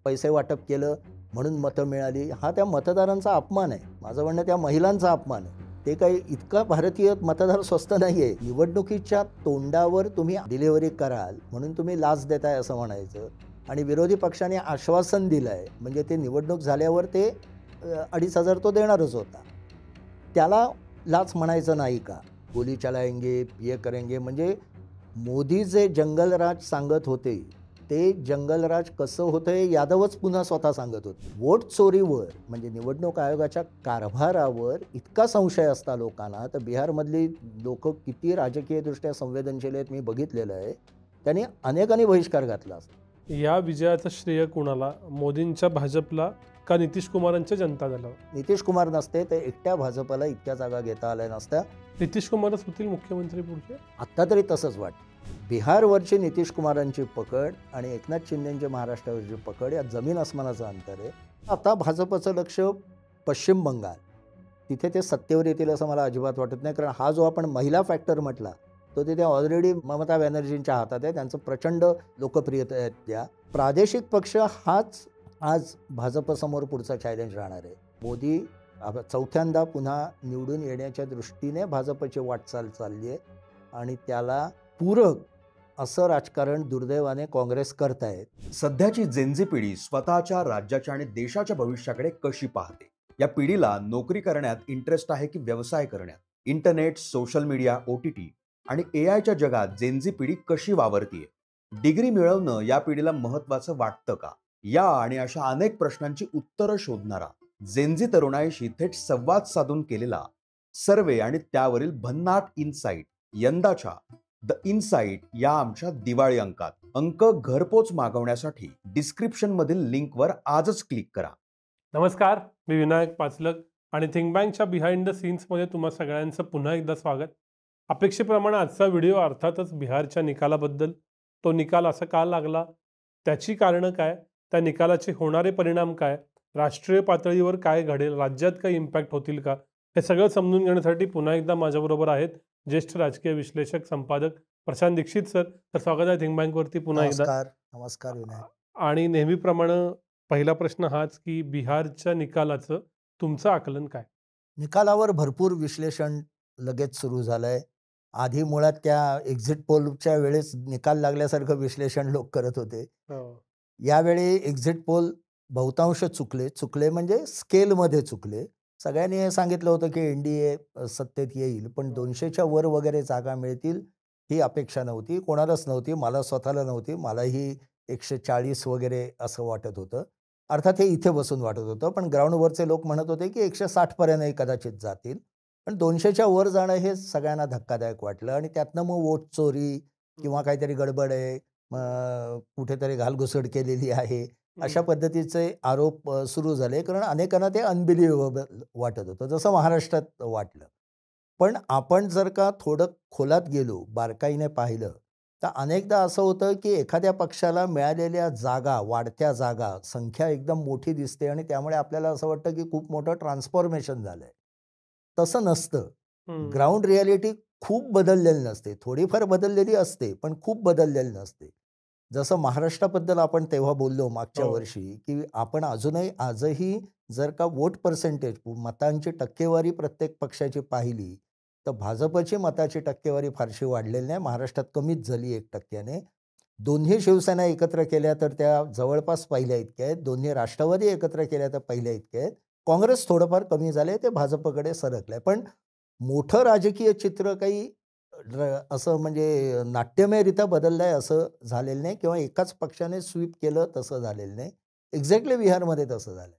पैसे वाटप केलं म्हणून मतं मिळाली, हा त्या मतदारांचा अपमान आहे. माझं म्हणणं त्या महिलांचा अपमान आहे. ते काही इतका भारतीय मतदार स्वस्त नाही आहे. निवडणुकीच्या तोंडावर तुम्ही डिलिव्हरी कराल म्हणून तुम्ही लाच देताय असं म्हणायचं आणि विरोधी पक्षाने आश्वासन दिलं आहे म्हणजे ते निवडणूक झाल्यावर ते 2,500 तो देणारच होता. त्याला लाच म्हणायचं नाही का? गोली चलाएंगे, ये करेंगे म्हणजे मोदी जे जंगलराज सांगत होते ते जंगलराज कसं होतंय यादवच पुन्हा स्वतः सांगत होते. वोट चोरीवर म्हणजे निवडणूक आयोगाच्या कारभारावर इतका संशय असता लोकांना, तर बिहारमधली लोक किती राजकीयदृष्ट्या संवेदनशील आहेत मी बघितलेलं आहे. त्यांनी अनेकांनी बहिष्कार घातला असता. या विजयाचं श्रेय कुणाला? मोदींच्या भाजपला का नितीश कुमारांच्या जनता दलाला? नितीश कुमार नसते तर एकट्या भाजपला इतक्या जागा घेता आल्या नसत्या. नितीश कुमारच होतील मुख्यमंत्री पुढचे? आत्ता तरी तसंच वाटतं. बिहारवरची नितीश कुमारांची पकड आणि एकनाथ शिंदेंची महाराष्ट्रावरची पकड यात जमीन आसमानाचं अंतर आहे. आता भाजपचं लक्ष पश्चिम बंगाल, तिथे ते सत्तेवर येतील असं मला अजिबात वाटत नाही. कारण हा जो आपण महिला फॅक्टर म्हटला तो तिथे ऑलरेडी ममता बॅनर्जींच्या हातात आहे. त्यांचं प्रचंड लोकप्रियता आहे. त्या प्रादेशिक पक्ष हाच आज भाजपसमोर पुढचा चॅलेंज राहणार आहे. मोदी चौथ्यांदा पुन्हा निवडून येण्याच्या दृष्टीने भाजपची वाटचाल चालली आहे आणि त्याला पूरक असं राजकारण दुर्दैवाने काँग्रेस करतायत. सध्याची जेनझी पिढी स्वतःच्या राज्याच्या आणि देशाच्या भविष्याकडे कशी पाहते? या पिढीला नोकरी करण्यात इंटरेस्ट आहे की व्यवसाय करण्यात? इंटरनेट, सोशल मीडिया, OTT आणि AIच्या जगात जेनझी पिढी कशी वावरतीये? डिग्री मिळवणं या पिढीला महत्त्वाचं वाटतं का? या आणि अशा अनेक प्रश्नांची उत्तरं शोधणारा जेनझी तरुणाईशी थेट संवाद साधून केलेला सर्वे आणि त्यावरील भन्नाट इनसाईट यंदाच्या द इनसाईट या आमच्या दिवाळी अंकात. अंक घरपोच मागवण्यासाठी डिस्क्रिप्शन मधील लिंकवर आजच क्लिक करा. नमस्कार, मी विनायक पाचलक आणि थिंक बँकच्या बिहाइंड द सीन्समध्ये तुम्हा सगळ्यांचं पुन्हा एकदा स्वागत. अपेक्षेप्रमाणे आजचा व्हिडिओ अर्थातच बिहारच्या निकालाबद्दल. तो निकाल असा का लागला, त्याची कारणं काय, त्या निकालाचे होणारे परिणाम काय, राष्ट्रीय पातळीवर काय घडेल, राज्यात काही इम्पॅक्ट होतील का, हे सगळं समजून घेण्यासाठी पुन्हा एकदा माझ्याबरोबर आहेत ज्येष्ठ राजकीय विश्लेषक संपादक प्रशांत दीक्षित सर. तर स्वागत आहे थिंक बँकवरती पुन्हा एकदा. नमस्कार विनायक. आणि नेहमीप्रमाणे पहिला प्रश्न हाच की बिहारच्या निकालाचं तुमचं आकलन काय? निकालावर भरपूर विश्लेषण लगेच सुरू झालंय. आधी मुळात त्या एक्झिट पोलच्या वेळेस निकाल लागल्यासारखं विश्लेषण लोक करत होते. यावेळी एक्झिट पोल बहुतांश चुकले म्हणजे स्केलमध्ये चुकले. सगळ्यांनी हे सांगितलं होतं की NDA सत्तेत येईल पण 200च्या वर वगैरे जागा मिळतील ही अपेक्षा नव्हती, कोणालाच नव्हती. मला स्वतःला नव्हती. मलाही 140 वगैरे असं वाटत होतं. अर्थात हे इथे बसून वाटत होतं, पण ग्राउंडवरचे लोक म्हणत होते की 160 पर्यंतही कदाचित जातील. पण 200च्या वर जाणं हे सगळ्यांना धक्कादायक वाटलं आणि त्यातनं मग वोट चोरी किंवा काहीतरी गडबड आहे, कुठेतरी घालघुसड केलेली आहे, अशा पद्धतीचे आरोप सुरू झाले. कारण अनेकांना ते अनबिलिव्हेबल वाटत होतं, जसं महाराष्ट्रात वाटलं. पण आपण जर का थोडं खोलात गेलो, बारकाईने पाहिलं तर अनेकदा असं होतं की एखाद्या पक्षाला मिळालेल्या जागा, वाढत्या जागा, संख्या एकदम मोठी दिसते आणि त्यामुळे आपल्याला असं वाटतं की खूप मोठं ट्रान्सफॉर्मेशन झालंय. तसं नसतं. ग्राउंड रियालिटी खूप बदललेली नसते. थोडीफार बदललेली असते पण खूप बदललेली नसते. जसं महाराष्ट्राबद्दल आपण तेव्हा बोललो मागच्या वर्षी की आपण आजही जर का वोट पर्सेंटेज, मतांची टक्केवारी प्रत्येक पक्षाची पाहिली तर भाजपची मताची टक्केवारी फारशी वाढलेली नाही. महाराष्ट्रात कमीच झाली 1%ने. दोन्ही शिवसेना एकत्र केल्या तर त्या जवळपास पहिल्या इतक्या आहेत. दोन्ही राष्ट्रवादी एकत्र केल्या तर पहिल्या इतक्या आहेत. काँग्रेस थोडंफार कमी झाले, ते भाजपकडे सरकलंय. पण मोठं राजकीय चित्र काही असं म्हणजे नाट्यमयरित्या बदललंय असं झालेलं नाही किंवा एकाच पक्षाने स्वीप केलं तसं झालेलं नाही. एक्झॅक्टली बिहारमध्ये तसं झालं.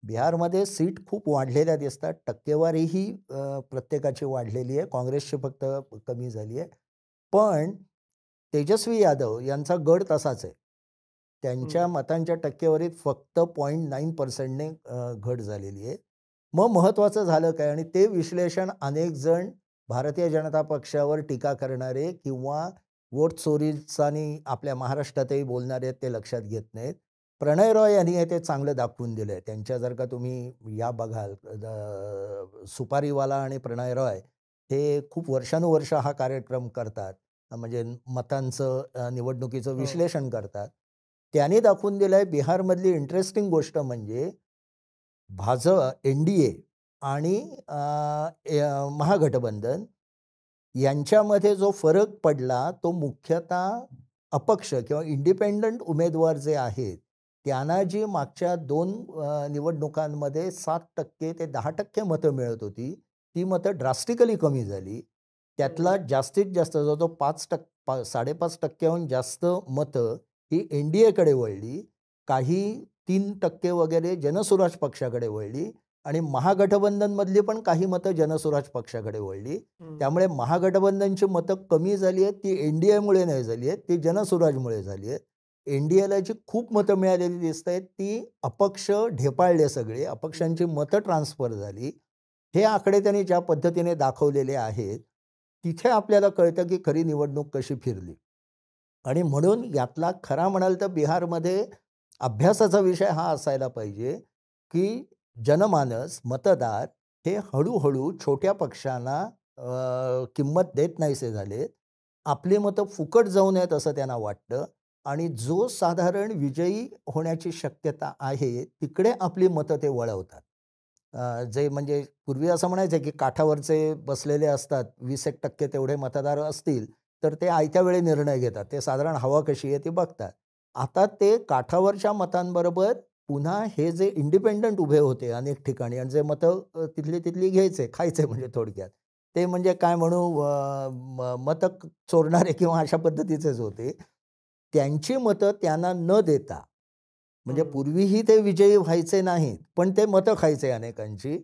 बिहारमध्ये सीट खूप वाढलेल्या दिसतात. टक्केवारीही प्रत्येकाची वाढलेली आहे. काँग्रेसची फक्त कमी झाली आहे. पण तेजस्वी यादव यांचा गड तसाच आहे. त्यांच्या मतांच्या टक्केवारीत फक्त 0.9%ने घट झालेली आहे. मग महत्त्वाचं झालं काय आणि ते विश्लेषण अनेक जण भारतीय जनता पक्षावर टीका करणारे किंवा वोट चोरीचा आणि आपल्या महाराष्ट्रातही बोलणारे ते लक्षात घेत नाहीत. प्रणय रॉय यांनी हे ते चांगलं दाखवून दिलं आहे. त्यांच्या जर का तुम्ही या बघाल सुपारीवाला आणि प्रणय रॉय हे खूप वर्षानुवर्ष हा कार्यक्रम करतात. म्हणजे मतांचं निवडणुकीचं विश्लेषण करतात. त्यांनी दाखवून दिलं आहे. बिहारमधली इंटरेस्टिंग गोष्ट म्हणजे NDA आणि महागठबंधन यांच्यामध्ये जो फरक पडला तो मुख्यतः अपक्ष किंवा इंडिपेंडंट उमेदवार जे आहेत त्यांना जी मागच्या 2 निवडणुकांमध्ये 7% ते 10% मतं मिळत होती, ती मतं ड्रास्टिकली कमी झाली. त्यातला जास्तीत जास्त जो 5.5% जास्त मतं ही NDAकडे वळली. काही 3% वगैरे जनसुराज पक्षाकडे वळली आणि महागठबंधनमधली पण काही मतं जनसुराज पक्षाकडे वळली. त्यामुळे महागठबंधनची मतं कमी झाली आहेत ती NDAमुळे नाही झाली आहेत, ती जनसुराजमुळे झाली आहेत. NDAला जी खूप मतं मिळालेली दिसत आहेत ती अपक्ष ढेपाळले सगळे, अपक्षांची मतं ट्रान्सफर झाली. हे आकडे त्यांनी ज्या पद्धतीने दाखवलेले आहेत तिथे आपल्याला कळतं की खरी निवडणूक कशी फिरली. आणि म्हणून यातला खरा म्हणाल तर बिहारमध्ये अभ्यासाचा विषय हा असायला पाहिजे की जनमानस मतदार हे हळूहळू छोट्या पक्षांना किंमत देत नाहीसे झालेत. आपली मतं फुकट जाऊ नयेत असं त्यांना वाटतं आणि जो साधारण विजयी होण्याची शक्यता आहे तिकडे आपली मतं ते वळवतात. जे म्हणजे पूर्वी असं म्हणायचं की काठावरचे बसलेले असतात 20% तेवढे मतदार असतील तर ते आयत्या वेळी निर्णय घेतात. ते साधारण हवा कशी आहे ती बघतात. आता ते काठावरच्या मतांबरोबर पुन्हा हे जे इंडिपेंडंट उभे होते अनेक ठिकाणी आणि जे मतं तिथली घ्यायचे खायचे म्हणजे थोडक्यात ते म्हणजे काय म्हणू मतं चोरणारे किंवा अशा पद्धतीचेच होते. त्यांची मतं त्यांना न देता म्हणजे पूर्वीही ते विजयी व्हायचे नाहीत पण ते मतं खायचे अनेकांची.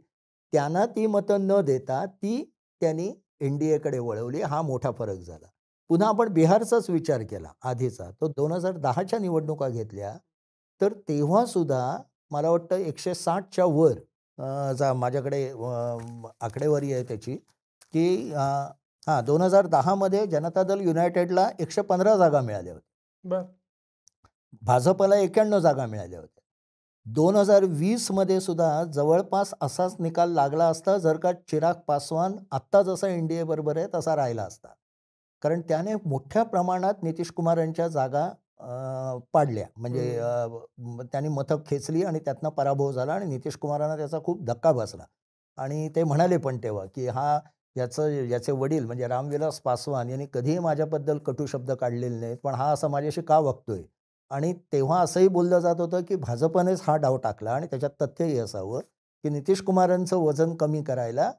त्यांना ती मतं न देता ती त्यांनी NDAकडे वळवली. हा मोठा फरक झाला. पुन्हा आपण बिहारचाच विचार केला आधीचा तो 2010च्या निवडणुका घेतल्या तर तेव्हा सुद्धा मला वाटतं 160च्या वर माझ्याकडे आकडेवारी आहे त्याची की 2010मध्ये जनता दल युनायटेडला 115 जागा मिळाल्या होत्या. भाजपला 91 जागा मिळाल्या होत्या. 2020मध्ये सुद्धा जवळपास असाच निकाल लागला असता जर का चिराग पासवान आत्ता जसा NDA बरोबर आहे तसा राहिला असता. कारण त्याने मोठ्या प्रमाणात नितीश कुमारांच्या जागा पाडल्या म्हणजे त्यांनी मतं खेचली आणि त्यातनं पराभव झाला आणि नितीश कुमारांना त्याचा खूप धक्का बसला. आणि ते म्हणाले पण तेव्हा की याचे वडील म्हणजे रामविलास पासवान यांनी कधीही माझ्याबद्दल कटू शब्द काढलेले नाहीत पण हा असा माझ्याशी का वागतोय. आणि तेव्हा असंही बोललं जात होतं की भाजपनेच हा डाव टाकला आणि त्याच्यात तथ्यही असावं की नितीश कुमारांचं वजन कमी करायला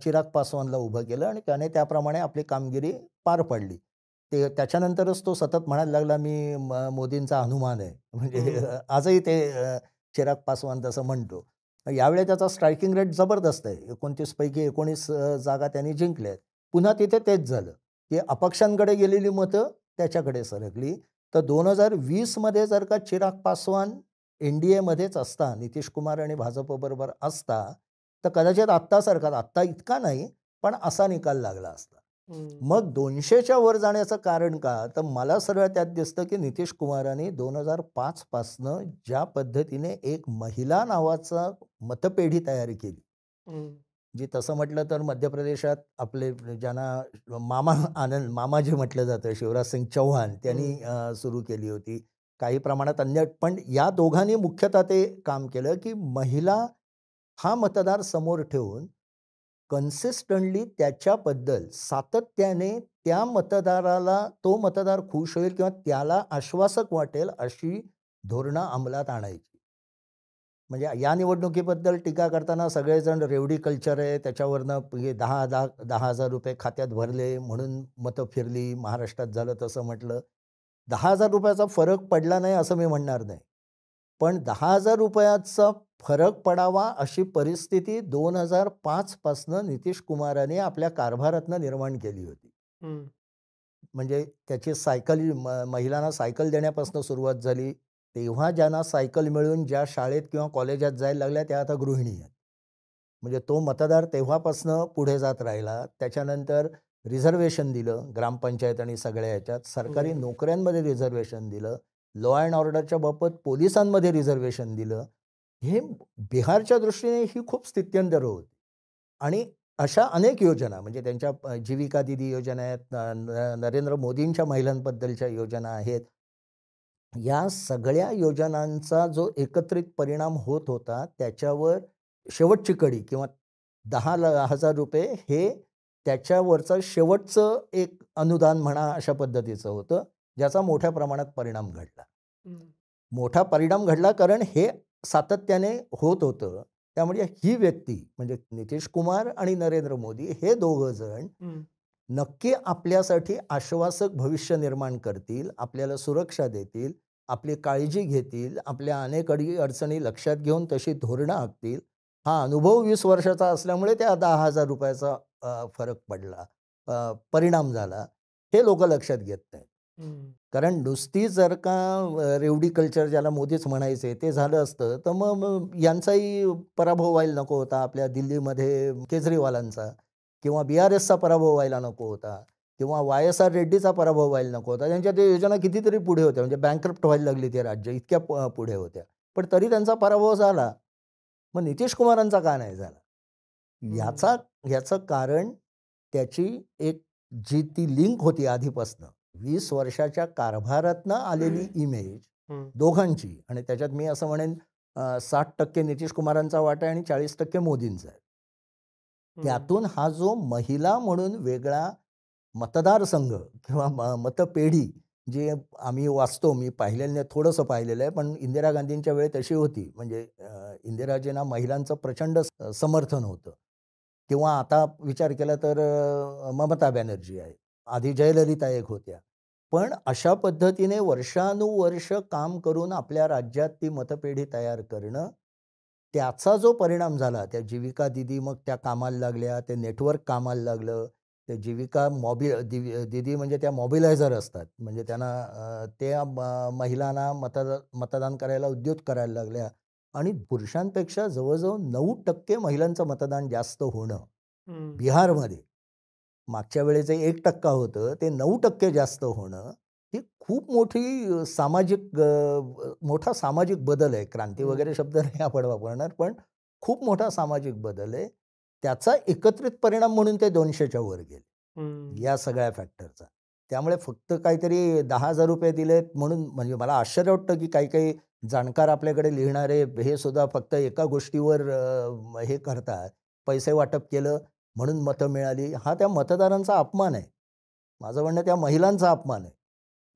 चिराग पासवानला उभं केलं आणि त्याने त्याप्रमाणे आपली कामगिरी पार पाडली. ते त्याच्यानंतरच तो सतत म्हणायला लागला मी मोदींचा हनुमान आहे. म्हणजे आजही ते चिराग पासवान तसं म्हणतो. यावेळी त्याचा स्ट्रायकिंग रेट जबरदस्त आहे. 29 पैकी 19 जागा त्यांनी जिंकल्या आहेत. पुन्हा तिथे तेच झालं की अपक्षांकडे गेलेली मतं त्याच्याकडे सरकली. तर 2020मध्ये जर का चिराग पासवान NDAमध्येच असता नितीश कुमार आणि भाजपबरोबर असता तर कदाचित आत्ता इतका नाही पण असा निकाल लागला असता. मग 200च्या वर जाण्याचं कारण का तर मला सरळ त्यात दिसतं की नितीश कुमारांनी 2005 पासनं ज्या पद्धतीने एक महिला नावाचा मतपेढी तयार केली जी तसं म्हटलं तर मध्य प्रदेशात आपले ज्यांना मामा जे म्हटलं जातं शिवराज सिंग चौहान त्यांनी सुरू केली होती. काही प्रमाणात अन्य पण या दोघांनी मुख्यतः ते काम केलं की महिला हा मतदार समोर ठेवून कन्सिस्टंटली त्याच्याबद्दल सातत्याने त्या मतदाराला तो मतदार खुश होईल किंवा त्याला आश्वासक वाटेल अशी धोरणं अंमलात आणायची. म्हणजे या निवडणुकीबद्दल टीका करताना सगळेजण रेवडी कल्चर आहे त्याच्यावरनं 10,000 रुपये खात्यात भरले म्हणून मतं फिरली. महाराष्ट्रात झालं तसं म्हटलं. 10,000 रुपयाचा फरक पडला नाही असं मी म्हणणार नाही. पण 10,000 रुपयाचा फरक पडावा अशी परिस्थिती 2005 पासनं नितीश कुमारांनी आपल्या कारभारातनं निर्माण केली होती. म्हणजे त्याची सायकल महिलांना सायकल देण्यापासून सुरुवात झाली. तेव्हा ज्यांना सायकल मिळून ज्या शाळेत किंवा कॉलेजात जायला लागल्या त्या आता गृहिणी आहेत. म्हणजे तो मतदार तेव्हापासनं पुढे जात राहिला. त्याच्यानंतर रिझर्वेशन दिलं ग्रामपंचायत आणि सगळ्या ह्याच्यात. सरकारी नोकऱ्यांमध्ये रिझर्वेशन दिलं. लॉ अँड ऑर्डरच्या बाबत पोलिसांमध्ये रिझर्वेशन दिलं. हे बिहारच्या दृष्टीने ही खूप स्थित्यंतर होती. आणि अशा अनेक योजना म्हणजे त्यांच्या जीविका दीदी योजना आहेत, नरेंद्र मोदींच्या महिलांबद्दलच्या योजना आहेत. या सगळ्या योजनांचा जो एकत्रित परिणाम होत होता त्याच्यावर शेवटची कडी किंवा 10,000 रुपये हे त्याच्यावरचं शेवटचं एक अनुदान म्हणा अशा पद्धतीचं होतं, ज्याचा मोठ्या प्रमाणात परिणाम घडला. मोठा परिणाम घडला कारण हे सातत्याने होत होतं. त्यामुळे ही व्यक्ती म्हणजे नितीश कुमार आणि नरेंद्र मोदी हे दोघं जण नक्की आपल्यासाठी आश्वासक भविष्य निर्माण करतील, आपल्याला सुरक्षा देतील, आपली काळजी घेतील, आपल्या अनेक अडचणी लक्षात घेऊन तशी धोरणं आखतील. हा अनुभव 20 वर्षाचा असल्यामुळे त्या 10,000 रुपयाचा फरक पडला, परिणाम झाला, हे लोक लक्षात घेत नाहीत. कारण नुसती जर का रेवडी कल्चर ज्याला मोदीच म्हणायचे ते झालं असतं तर मग यांचाही पराभव व्हायला नको होता, आपल्या दिल्लीमध्ये केजरीवालांचा, किंवा BRSचा पराभव व्हायला नको होता, किंवा YSR रेड्डीचा पराभव व्हायला नको होता. त्यांच्या ते योजना कितीतरी पुढे होत्या, म्हणजे बँकरप्ट व्हायला लागली ते राज्य, इतक्या पुढे होत्या, पण तरी त्यांचा पराभव झाला. मग नितीश कुमारांचा का नाही झाला? याचं कारण त्याची एक जी ती लिंक होती आधीपासनं 20 वर्षाच्या कारभारातनं आलेली इमेज दोघांची, आणि त्याच्यात मी असं म्हणेन 60% नितीश कुमारांचा वाटा आहे आणि 40% मोदींचा आहे. त्यातून हा जो महिला म्हणून वेगळा मतदारसंघ किंवा मतपेढी जे आम्ही वाचतो, मी पाहिलेलं थोडंसं पाहिलेलं आहे, पण इंदिरा गांधींच्या वेळेत अशी होती, म्हणजे इंदिराजींना महिलांचं प्रचंड समर्थन होतं. किंवा आता विचार केला तर ममता बॅनर्जी आहे, आधी जयललिता एक होत्या. पण अशा पद्धतीने वर्षानुवर्ष काम करून आपल्या राज्यात ती मतपेढी तयार करणं, त्याचा जो परिणाम झाला, त्या जीविका दिदी मग त्या कामाला लागल्या, ते नेटवर्क कामाला लागलं, ते जीविका दिदी म्हणजे त्या मॉबिलायझर असतात, म्हणजे त्यांना त्या महिलांना मतदान करायला उद्युक्त करायला लागल्या, आणि पुरुषांपेक्षा जवळजवळ 9% महिलांचं मतदान जास्त होणं बिहारमध्ये. मागच्या वेळेचे 1% होतं, ते 9% जास्त होणं, ही खूप मोठा सामाजिक बदल आहे. क्रांती वगैरे शब्द नाही आपण वापरणार, पण खूप मोठा सामाजिक बदल आहे. त्याचा एकत्रित परिणाम म्हणून ते 200च्या वर गेले या सगळ्या फॅक्टरचा. त्यामुळे फक्त काहीतरी 10,000 रुपये दिलेत म्हणून, म्हणजे मला आश्चर्य वाटतं की काही जाणकार आपल्याकडे लिहिणारे हे सुद्धा फक्त एका गोष्टीवर हे करतात, पैसे वाटप केलं म्हणून मतं मिळाली. हा त्या मतदारांचा अपमान आहे. माझं म्हणणं त्या महिलांचा अपमान आहे.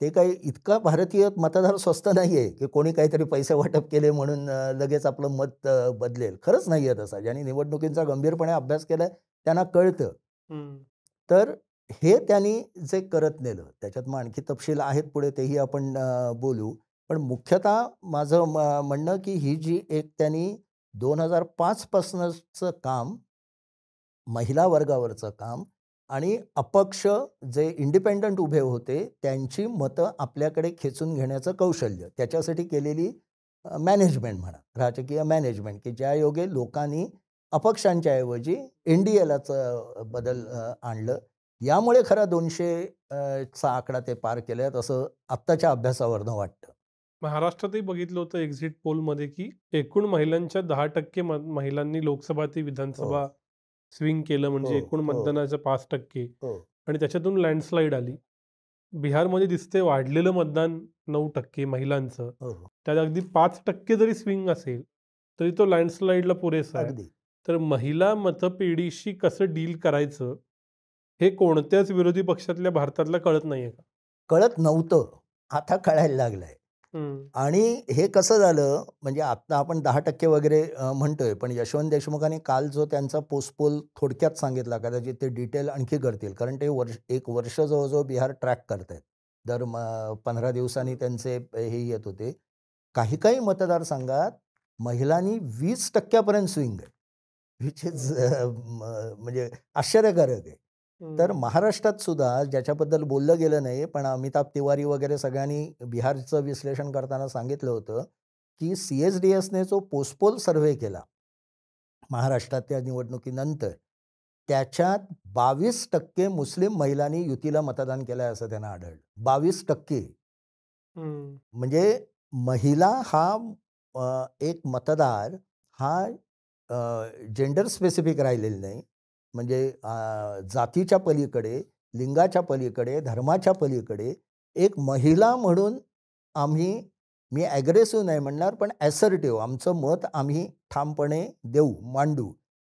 ते काही इतका भारतीय मतदार स्वस्त नाही आहे की कोणी काहीतरी पैसे वाटप केले म्हणून लगेच आपलं मत बदलेल. खरंच नाही आहे तसा. ज्यांनी निवडणुकींचा गंभीरपणे अभ्यास केलाय त्यांना कळतं. तर हे त्यांनी जे करत नेलं, त्याच्यात मग आणखी तपशील आहेत पुढे, तेही आपण बोलू. पण मुख्यतः माझं म्हणणं की ही जी एक त्यांनी 2005 पासूनचं काम, महिला वर्गावरचं काम आणि अपक्ष जे इंडिपेंडंट उभे होते त्यांची मतं आपल्याकडे खेचून घेण्याचं कौशल्य, त्याच्यासाठी केलेली मॅनेजमेंट म्हणा, राजकीय मॅनेजमेंट, की ज्या योगे लोकांनी अपक्षांच्या ऐवजी NDAलाच बदल आणलं. यामुळे खरा 200चा आकडा ते पार केल्यात असं आत्ताच्या अभ्यासावरनं वाटतं. महाराष्ट्रातही बघितलं होतं एक्झिट पोलमध्ये की एकूण महिलांच्या 10% महिलांनी लोकसभा ते विधानसभा स्विंग केलं, म्हणजे एकूण मतदानाचं 5%, आणि त्याच्यातून लँडस्लाईड आली. बिहारमध्ये दिसते वाढलेलं मतदान 9% महिलांचं, त्यात अगदी 5% जरी स्विंग असेल तरी तो लँडस्लाईडला पुरेसा आहे. तर महिला मतपेढीशी कसं डील करायचं हे कोणत्याच विरोधी पक्षातल्या भारतातला कळत नाहीये का? कळत नव्हतं, आता कळायला लागलंय. आणि हे कसं झालं, म्हणजे आता आपण 10% वगैरे म्हणतोय, पण यशवंत देशमुखांनी काल जो त्यांचा पोस्टपोल थोडक्यात सांगितला, कदाचित ते डिटेल आणखी करतील, कारण ते एक वर्ष जवळजवळ बिहार ट्रॅक करतायत. दर 15 दिवसांनी त्यांचे हे येत होते. काही मतदारसंघात महिलांनी 20% स्विंग आहे, विच इज म्हणजे आश्चर्यकारक आहे. तर महाराष्ट्रात सुद्धा ज्याच्याबद्दल बोललं गेलं नाही, पण अमिताभ तिवारी वगैरे सगळ्यांनी बिहारचं विश्लेषण करताना सांगितलं होतं की CSDSने जो पोस्टपोल सर्व्हे केला महाराष्ट्रातल्या निवडणुकीनंतर, त्याच्यात 22% मुस्लिम महिलांनी युतीला मतदान केलंय असं त्यांना आढळलं. 22%. म्हणजे महिला हा एक मतदार हा जेंडर स्पेसिफिक राहिलेला नाही, म्हणजे जातीच्या पलीकडे, लिंगाच्या पलीकडे, धर्माच्या पलीकडे एक महिला म्हणून मी ॲग्रेसिव्ह नाही म्हणणार, पण ॲसर्टिव्ह आमचं मत आम्ही ठामपणे देऊ, मांडू.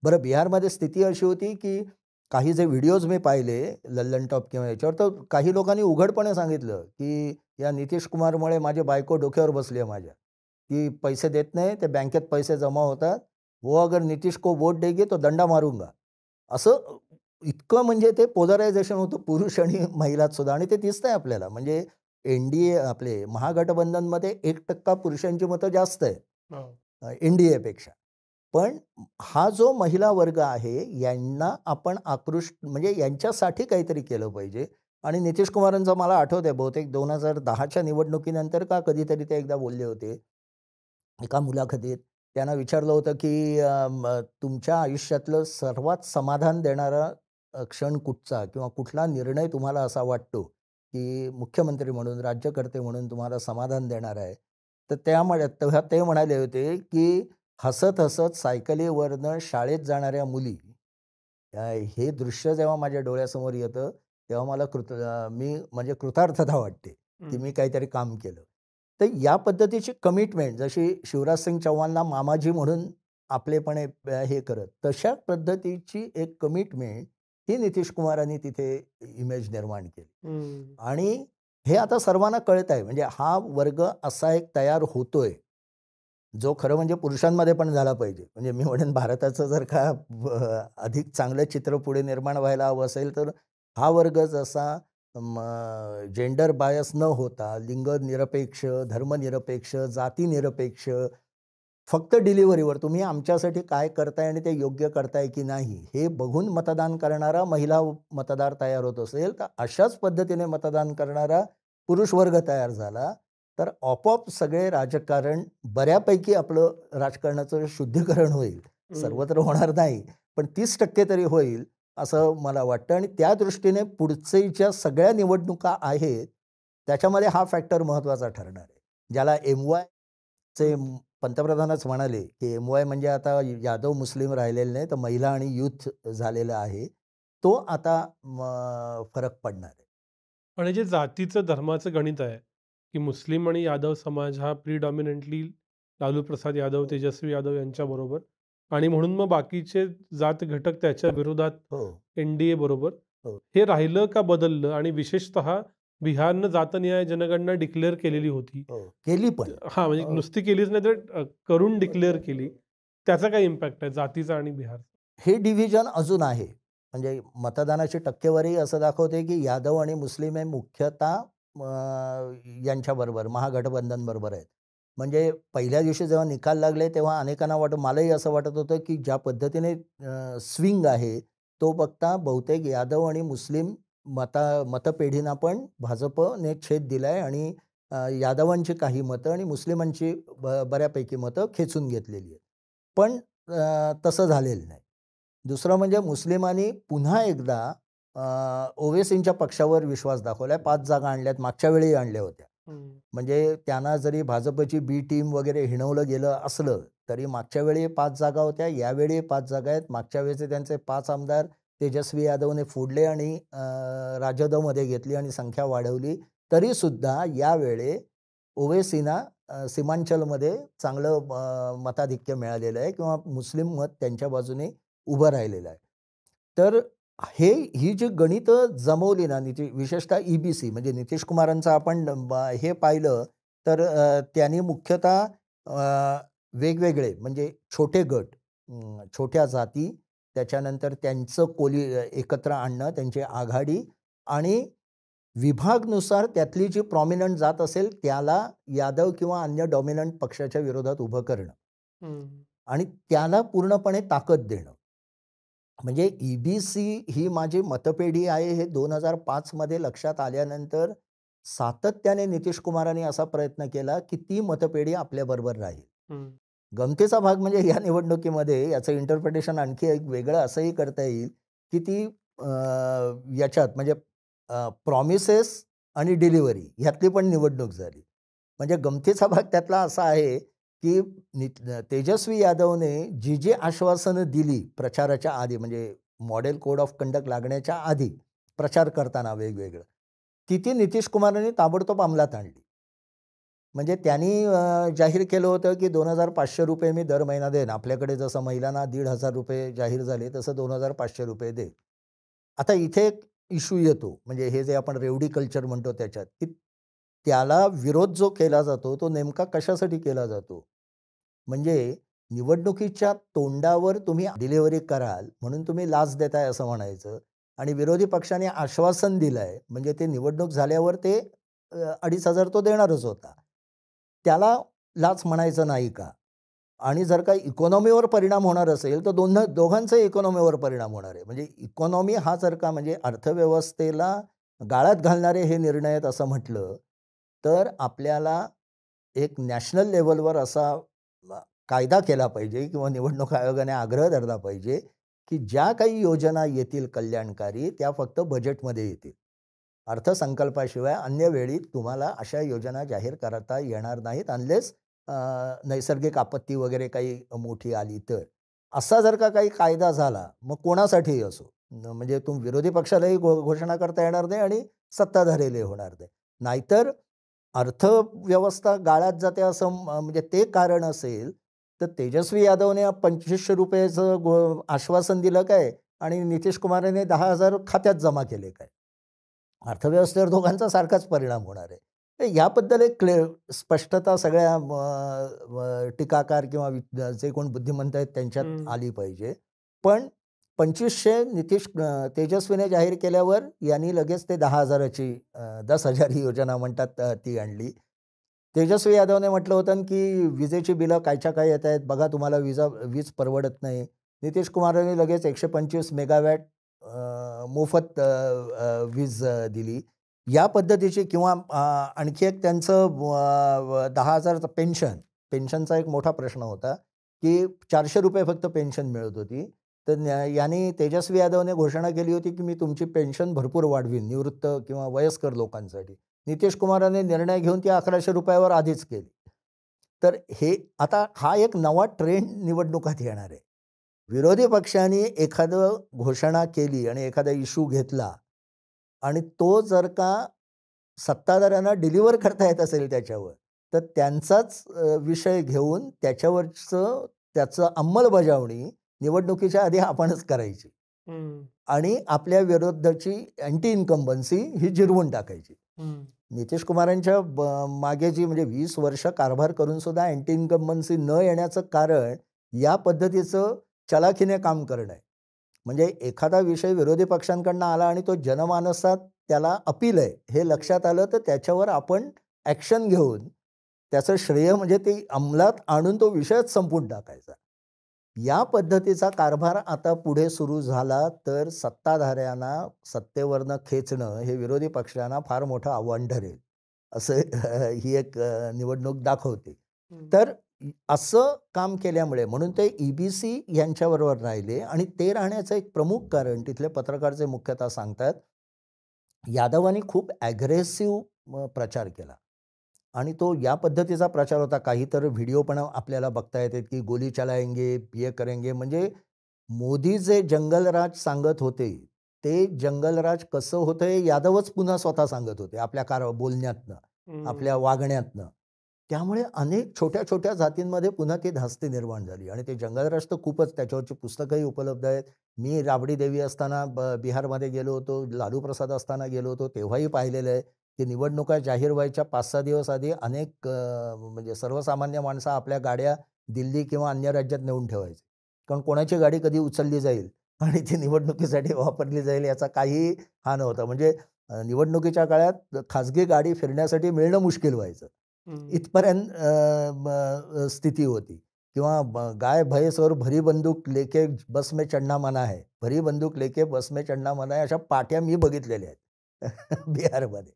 बरं, बिहारमध्ये स्थिती अशी होती की काही जे व्हिडिओज मी पाहिले लल्लन टॉप किंवा याच्यावर, तर काही लोकांनी उघडपणे सांगितलं की या नितीश कुमारमुळे माझी बायको डोक्यावर बसली आहे माझ्या. ती पैसे देत नाही, ते बँकेत पैसे जमा होतात. वो अगर नीतीश को वोट देगी तो दंडा मारूंगा. असं इतकं म्हणजे ते पोलरायझेशन होतं पुरुष आणि महिलात सुद्धा, आणि ते दिसतंय आपल्याला. म्हणजे NDA आपले महागठबंधनमध्ये 1% पुरुषांची मतं जास्त आहेत हो. NDAपेक्षा. पण हा जो महिला वर्ग आहे यांना आपण म्हणजे यांच्यासाठी काहीतरी केलं पाहिजे. आणि नितीश कुमारांचं मला आठवतंय बहुतेक 2010च्या निवडणुकीनंतर का कधीतरी ते एकदा बोलले होते एका मुलाखतीत. त्यांना विचारलं होतं की तुमच्या आयुष्यातलं सर्वात समाधान देणारा क्षण कुठचा किंवा कुठला निर्णय तुम्हाला असा वाटतो की मुख्यमंत्री म्हणून, राज्यकर्ते म्हणून तुम्हाला समाधान देणार आहे. तर तेव्हा ते म्हणाले होते की हसत-हसत सायकलीवरनं शाळेत जाणाऱ्या मुली, हे दृश्य जेव्हा माझ्या डोळ्यासमोर येतं, तेव्हा मला मी म्हणजे कृतार्थता वाटते की मी काहीतरी काम केलं. तर या पद्धतीची कमिटमेंट, जशी शिवराज सिंग चौहानला मामाजी म्हणून आपलेपणे हे करत, तशा पद्धतीची एक कमिटमेंट ही नितीश कुमारांनी तिथे इमेज निर्माण केली. आणि हे आता सर्वांना कळत आहे. म्हणजे हा वर्ग असा एक तयार होतोय जो खरं म्हणजे पुरुषांमध्ये पण झाला पाहिजे. म्हणजे मी म्हणेन भारताचं जर का अधिक चांगलं चित्र पुढे निर्माण व्हायला हवं असेल, तर हा वर्ग जसा जेंडर बायस न होता लिंगनिरपेक्ष, धर्मनिरपेक्ष, जातीनिरपेक्ष, फक्त डिलिव्हरीवर तुम्ही आमच्यासाठी काय करताय आणि ते योग्य करताय की नाही हे बघून मतदान करणारा महिला मतदार तयार होत असेल, तर अशाच पद्धतीने मतदान करणारा पुरुष वर्ग तयार झाला, तर आपोआप सगळे राजकारण बऱ्यापैकी आपलं राजकारणाचं शुद्धीकरण होईल. सर्वत्र होणार नाही, पण 30% तरी होईल असं मला वाटतं. आणि त्या दृष्टीने पुढच्या सगळ्या निवडणुका आहेत त्याच्यामध्ये हा फॅक्टर महत्त्वाचा ठरणार आहे. ज्याला MYचे पंतप्रधानच म्हणाले की MY म्हणजे आता यादव मुस्लिम राहिलेले नाही, तर महिला आणि यूथ झालेलं आहे. तो आता फरक पडणार आहे. आणि जे जातीचं धर्माचं गणित आहे की मुस्लिम आणि यादव समाज हा प्रिडॉमिनंटली लालू प्रसाद यादव, तेजस्वी यादव यांच्याबरोबर, आणि म्हणून मग बाकीचे जात घटक त्याच्या विरोधात NDA बरोबर, हे राहिलं का बदललं? आणि विशेषतः बिहारनं जातनिहाय जनगणना डिक्लेअर केलेली होती. केली पण. हां, म्हणजे नुसती केलीच नाही तर करून डिक्लेअर केली. त्याचा काय इम्पॅक्ट आहे जातीचा आणि बिहार? हे डिव्हिजन अजून आहे. म्हणजे मतदानाची टक्केवारी असं दाखवते की यादव आणि मुस्लिम हे मुख्यतः यांच्याबरोबर महागठबंधनबरोबर आहेत. म्हणजे पहिल्या दिवशी जेव्हा निकाल लागले तेव्हा अनेकांना मलाही असं वाटत होतं की ज्या पद्धतीने स्विंग आहे तो बघता बहुतेक यादव आणि मुस्लिम मतपेढींना पण भाजपने छेद दिला आहे आणि यादवांची काही मतं आणि मुस्लिमांची बऱ्यापैकी मतं खेचून घेतलेली आहेत. पण तसं झालेलं नाही. दुसरं म्हणजे मुस्लिमांनी पुन्हा एकदा ओवेसींच्या पक्षावर विश्वास दाखवलाय. 5 जागा आणल्यात, मागच्या वेळी आणल्या होत्या. म्हणजे त्यांना जरी भाजपची बी टीम वगैरे हिणवलं गेलं असलं तरी मागच्या वेळी 5 जागा होत्या, यावेळी 5 जागा आहेत. मागच्या वेळेचे त्यांचे 5 आमदार तेजस्वी यादवने फोडले आणि राजदमध्ये घेतली आणि संख्या वाढवली. तरीसुद्धा यावेळी ओवेसींना सीमांचलमध्ये चांगलं मताधिक्य मिळालेलं आहे किंवा मुस्लिम मत त्यांच्या बाजूने उभं राहिलेलं आहे. तर ही जी गणितं जमवली ना विशेषतः EBC म्हणजे नितीश कुमारांचं आपण हे पाहिलं तर त्यांनी मुख्यतः वेगवेगळे म्हणजे छोटे गट, छोट्या जाती, त्याच्यानंतर त्यांचं एकत्र आणणं, त्यांची आघाडी आणि विभागनुसार त्यातली जी प्रॉमिनंट जात असेल त्याला यादव किंवा अन्य डॉमिनंट पक्षाच्या विरोधात उभं करणं आणि त्याला पूर्णपणे ताकद देणं. म्हणजे EBC ही माझी मतपेढी आहे हे 2005 मध्ये लक्षात आल्यानंतर सातत्याने नितीश कुमारांनी असा प्रयत्न केला की ती मतपेढी आपल्याबरोबर राहील. गमतीचा भाग म्हणजे या निवडणुकीमध्ये याचं इंटरप्रिटेशन आणखी एक वेगळं असंही करता येईल की ती याच्यात म्हणजे प्रॉमिसेस आणि डिलिव्हरी ह्यातली पण निवडणूक झाली. म्हणजे गमतीचा भाग त्यातला असा आहे की तेजस्वी यादवने जी आश्वासनं दिली प्रचाराच्या आधी, म्हणजे मॉडेल कोड ऑफ कंडक्ट लागण्याच्या आधी प्रचार करताना वेगवेगळं, ती नितीश कुमारांनी ताबडतोब अंमलात आणली. म्हणजे त्यांनी जाहीर केलं होतं की 2,500 रुपये मी दर महिना देईन. आपल्याकडे जसं महिलांना 1,500 रुपये जाहीर झाले तसं 2,500 रुपये देईन. आता इथे एक इश्यू येतो, म्हणजे हे जे आपण रेवडी कल्चर म्हणतो त्याच्यात, की त्याला विरोध जो केला जातो तो नेमका कशासाठी केला जातो? म्हणजे निवडणुकीच्या तोंडावर तुम्ही डिलिव्हरी कराल म्हणून तुम्ही लाच देताय असं म्हणायचं, आणि विरोधी पक्षाने आश्वासन दिलंय म्हणजे ते निवडणूक झाल्यावर ते 2,500 तो देणारच होता. त्याला लाच म्हणायचं नाही का? आणि जर का इकॉनॉमीवर परिणाम होणार असेल तर दोघांचा इकॉनॉमीवर परिणाम होणार आहे. म्हणजे इकॉनॉमी हा जर का म्हणजे अर्थव्यवस्थेला गाळात घालणारे हे निर्णय आहेत असं म्हटलं तर आपल्याला एक नॅशनल लेव्हलवर असा कायदा केला पाहिजे किंवा निवडणूक आयोगाने आग्रह धरला पाहिजे की ज्या काही योजना येतील कल्याणकारी त्या फक्त बजेटमध्ये येतील. अर्थसंकल्पाशिवाय अन्य वेळी तुम्हाला अशा योजना जाहीर करता येणार नाहीत अनलेस नैसर्गिक आपत्ती वगैरे काही मोठी आली तर. असा जर का काही कायदा झाला मग कोणासाठीही असो, म्हणजे विरोधी पक्षालाही घोषणा करता येणार नाही आणि सत्ताधारीलाही होणार नाही. नाहीतर अर्थव्यवस्था गाळात जाते असं म्हणजे ते कारण असेल तर तेजस्वी यादवने 2,500 रुपयाचं आश्वासन दिलं काय आणि नितीश कुमारने 10,000 खात्यात जमा केले काय? अर्थव्यवस्थेवर दोघांचा सारखाच परिणाम होणार आहे. याबद्दल एक स्पष्टता सगळ्या टीकाकार किंवा जे कोण बुद्धिमंत आहेत त्यांच्यात आली पाहिजे. पण 2,500 तेजस्वीने जाहीर केल्यावर यांनी लगेच ते 10,000ची 10,000 ही योजना म्हणतात ती आणली. तेजस्वी यादवने म्हटलं होतं की विजेची बिलं कायच्या काय येत आहेत बघा, तुम्हाला वीज परवडत नाही. नितीश कुमारांनी लगेच 125 मेगावॅट मोफत वीज दिली. या पद्धतीची किंवा आणखी एक त्यांचं 10,000चं पेन्शनचा एक मोठा प्रश्न होता की 400 रुपये फक्त पेन्शन मिळत होती. तर यांनी तेजस्वी यादवने घोषणा केली होती की मी तुमची पेन्शन भरपूर वाढवीन निवृत्त किंवा वयस्कर लोकांसाठी. नितीश कुमारांनी निर्णय घेऊन ती 1,100 रुपयावर आधीच केली. तर हे आता हा एक नवा ट्रेंड निवडणुकात येणार आहे. विरोधी पक्षाने एखादं घोषणा केली आणि एखादा इश्यू घेतला आणि तो जर का सत्ताधाऱ्यांना डिलिव्हर करता येत असेल त्याच्यावर, तर त्यांचाच विषय घेऊन त्याचं अंमलबजावणी निवडणुकीच्या आधी आपणच करायची आणि आपल्या विरोधाची अँटी इन्कम्बन्सी ही जिरवून टाकायची. नितीश कुमारांच्या मागे जी म्हणजे 20 वर्ष कारभार करून सुद्धा अँटी इन्कम्बन्सी न येण्याचं कारण या पद्धतीचं चलाखीने काम करणं आहे. म्हणजे एखादा विषय विरोधी पक्षांकडनं आला आणि तो जनमानसात त्याला अपील आहे हे लक्षात आलं तर त्याच्यावर आपण ॲक्शन घेऊन त्याचं श्रेय म्हणजे ते अंमलात आणून तो विषयच संपवून टाकायचा. या पद्धतीचा कारभार आता पुढे सुरू झाला तर सत्ताधाऱ्यांना सत्तेवरनं खेचणं हे विरोधी पक्षांना फार मोठं आव्हान ठरेल असं ही एक निवडणूक दाखवते. तर असं काम केल्यामुळे म्हणून ते EBC यांच्याबरोबर राहिले आणि ते राहण्याचं एक प्रमुख कारण तिथले पत्रकारचे मुख्यतः सांगतात यादवांनी खूप ॲग्रेसिव्ह प्रचार केला आणि तो या पद्धतीचा प्रचार होता. काही तर व्हिडिओ पण आपल्याला बघता येतात की गोली चलाएंगे ये करेंगे. म्हणजे मोदी जे जंगलराज सांगत होते ते जंगलराज कसं होतं हे यादवच पुन्हा स्वतः सांगत होते आपल्या बोलण्यातनं आपल्या वागण्यातनं. त्यामुळे अनेक छोट्या छोट्या जातींमध्ये पुन्हा ती धास्ती निर्माण झाली आणि ते जंगलराज तर खूपच, त्याच्यावरची पुस्तकंही उपलब्ध आहेत. मी राबडी देवी असताना बिहारमध्ये गेलो होतो, लालू प्रसाद असताना गेलो होतो, तेव्हाही पाहिलेलं आहे की निवडणुका जाहीर व्हायच्या 5-6 दिवस आधी अनेक म्हणजे सर्वसामान्य माणसं आपल्या गाड्या दिल्ली किंवा अन्य राज्यात नेऊन ठेवायचे, कारण कोणाची गाडी कधी उचलली जाईल आणि ती निवडणुकीसाठी वापरली जाईल याचा काही हा नव्हता. म्हणजे निवडणुकीच्या काळात खाजगी गाडी फिरण्यासाठी मिळणं मुश्किल व्हायचं, इथपर्यंत स्थिती होती. किंवा गाय भैंस और भरी बंदूक लेके बस में चढना मना है, भरी बंदूक लेके बस में चढना मना है, अशा पाट्या मी बघितलेल्या आहेत बिहारमध्ये.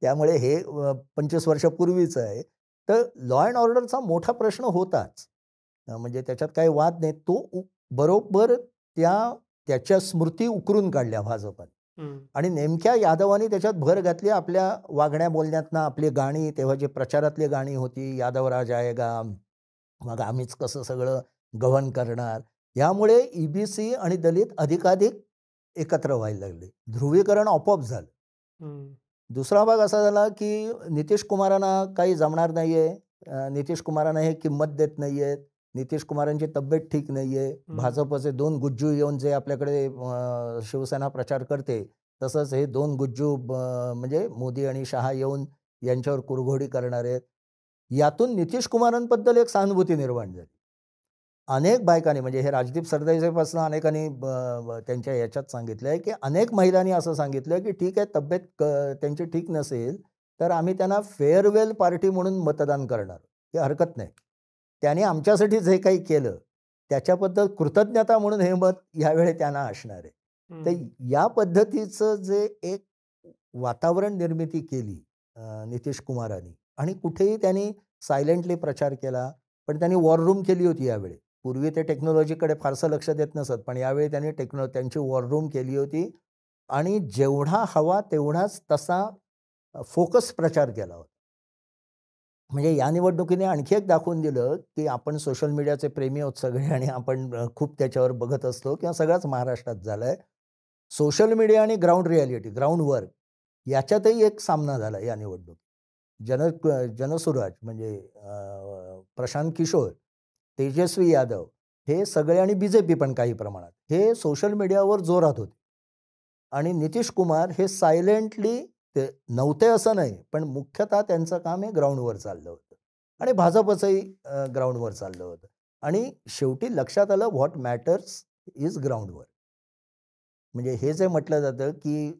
त्यामुळे हे 25 वर्षापूर्वीचं आहे. तर लॉ अँड ऑर्डरचा मोठा प्रश्न होताच, म्हणजे त्याच्यात काही वाद नाही. तो बरोबर त्याच्या स्मृती उकरून काढल्या भाजपाने आणि नेमक्या यादवांनी त्याच्यात भर घातली आपल्या वागण्या बोलण्यातनं. आपली गाणी तेव्हा जी प्रचारातली गाणी होती, यादवराज आएगा, मग आम्हीच कसं सगळं गव्हर्न करणार, यामुळे EBC आणि दलित अधिकाधिक एकत्र व्हायला लागले. ध्रुवीकरण आपोआप झालं. दुसरा भाग असा झाला की नितीश कुमारांना काही जमणार नाहीये, नितीश कुमारांना हे किंमत देत नाहीयेत, नितीश कुमारांची तब्येत ठीक नाहीये, भाजपचे 2 गुज्जू येऊन जे आपल्याकडे शिवसेना प्रचार करते तसंच हे 2 गुज्जू म्हणजे मोदी आणि शहा येऊन यांच्यावर कुरघोडी करणार आहेत. यातून नितीश कुमारांबद्दल एक सहानुभूती निर्माण झाली. अनेक बायकांनी म्हणजे हे राजदीप सरदेसाईपासून अनेकांनी त्यांच्या याच्यात सांगितलंय की अनेक महिलांनी असं सांगितलं की ठीक आहे, तब्येत त्यांची ठीक नसेल तर आम्ही त्यांना फेअरवेल पार्टी म्हणून मतदान करणार, ही हरकत नाही. त्याने आमच्यासाठी जे काही केलं त्याच्याबद्दल कृतज्ञता म्हणून हे मत यावेळी त्यांना असणार आहे. तर या पद्धतीचं जे एक वातावरण निर्मिती केली नितीश कुमारांनी, आणि कुठेही त्यांनी सायलेंटली प्रचार केला, पण त्यांनी वॉर रूम केली होती यावेळी. पूर्वी ते टेक्नॉलॉजीकडे फारसं लक्ष देत नसत, पण यावेळी त्यांनी त्यांची वॉर रूम केली होती आणि जेवढा हवा तेवढाच तसा फोकस प्रचार केला होता. म्हणजे या निवडणुकीने आणखी एक दाखवून दिलं की आपण सोशल मीडियाचे प्रेमी आहोत सगळे आणि आपण खूप त्याच्यावर बघत असतो किंवा सगळ्याच महाराष्ट्रात झालं आहे. सोशल मीडिया आणि ग्राउंड रियालिटी, ग्राउंड वर्क याच्यातही एक सामना झाला या निवडणुकीत. जनसुराज म्हणजे प्रशांत किशोर, तेजस्वी यादव हे सगळे आणि BJP पण काही प्रमाणात हे सोशल मीडियावर जोरात होते आणि नितीश कुमार हे सायलेंटली ते नव्हते असं नाही, पण मुख्यतः त्यांचं काम हे ग्राउंडवर चाललं होतं आणि भाजपचंही ग्राउंडवर चाललं होतं. आणि शेवटी लक्षात आलं व्हॉट मॅटर्स इज ग्राउंडवर. म्हणजे हे जे म्हटलं जातं की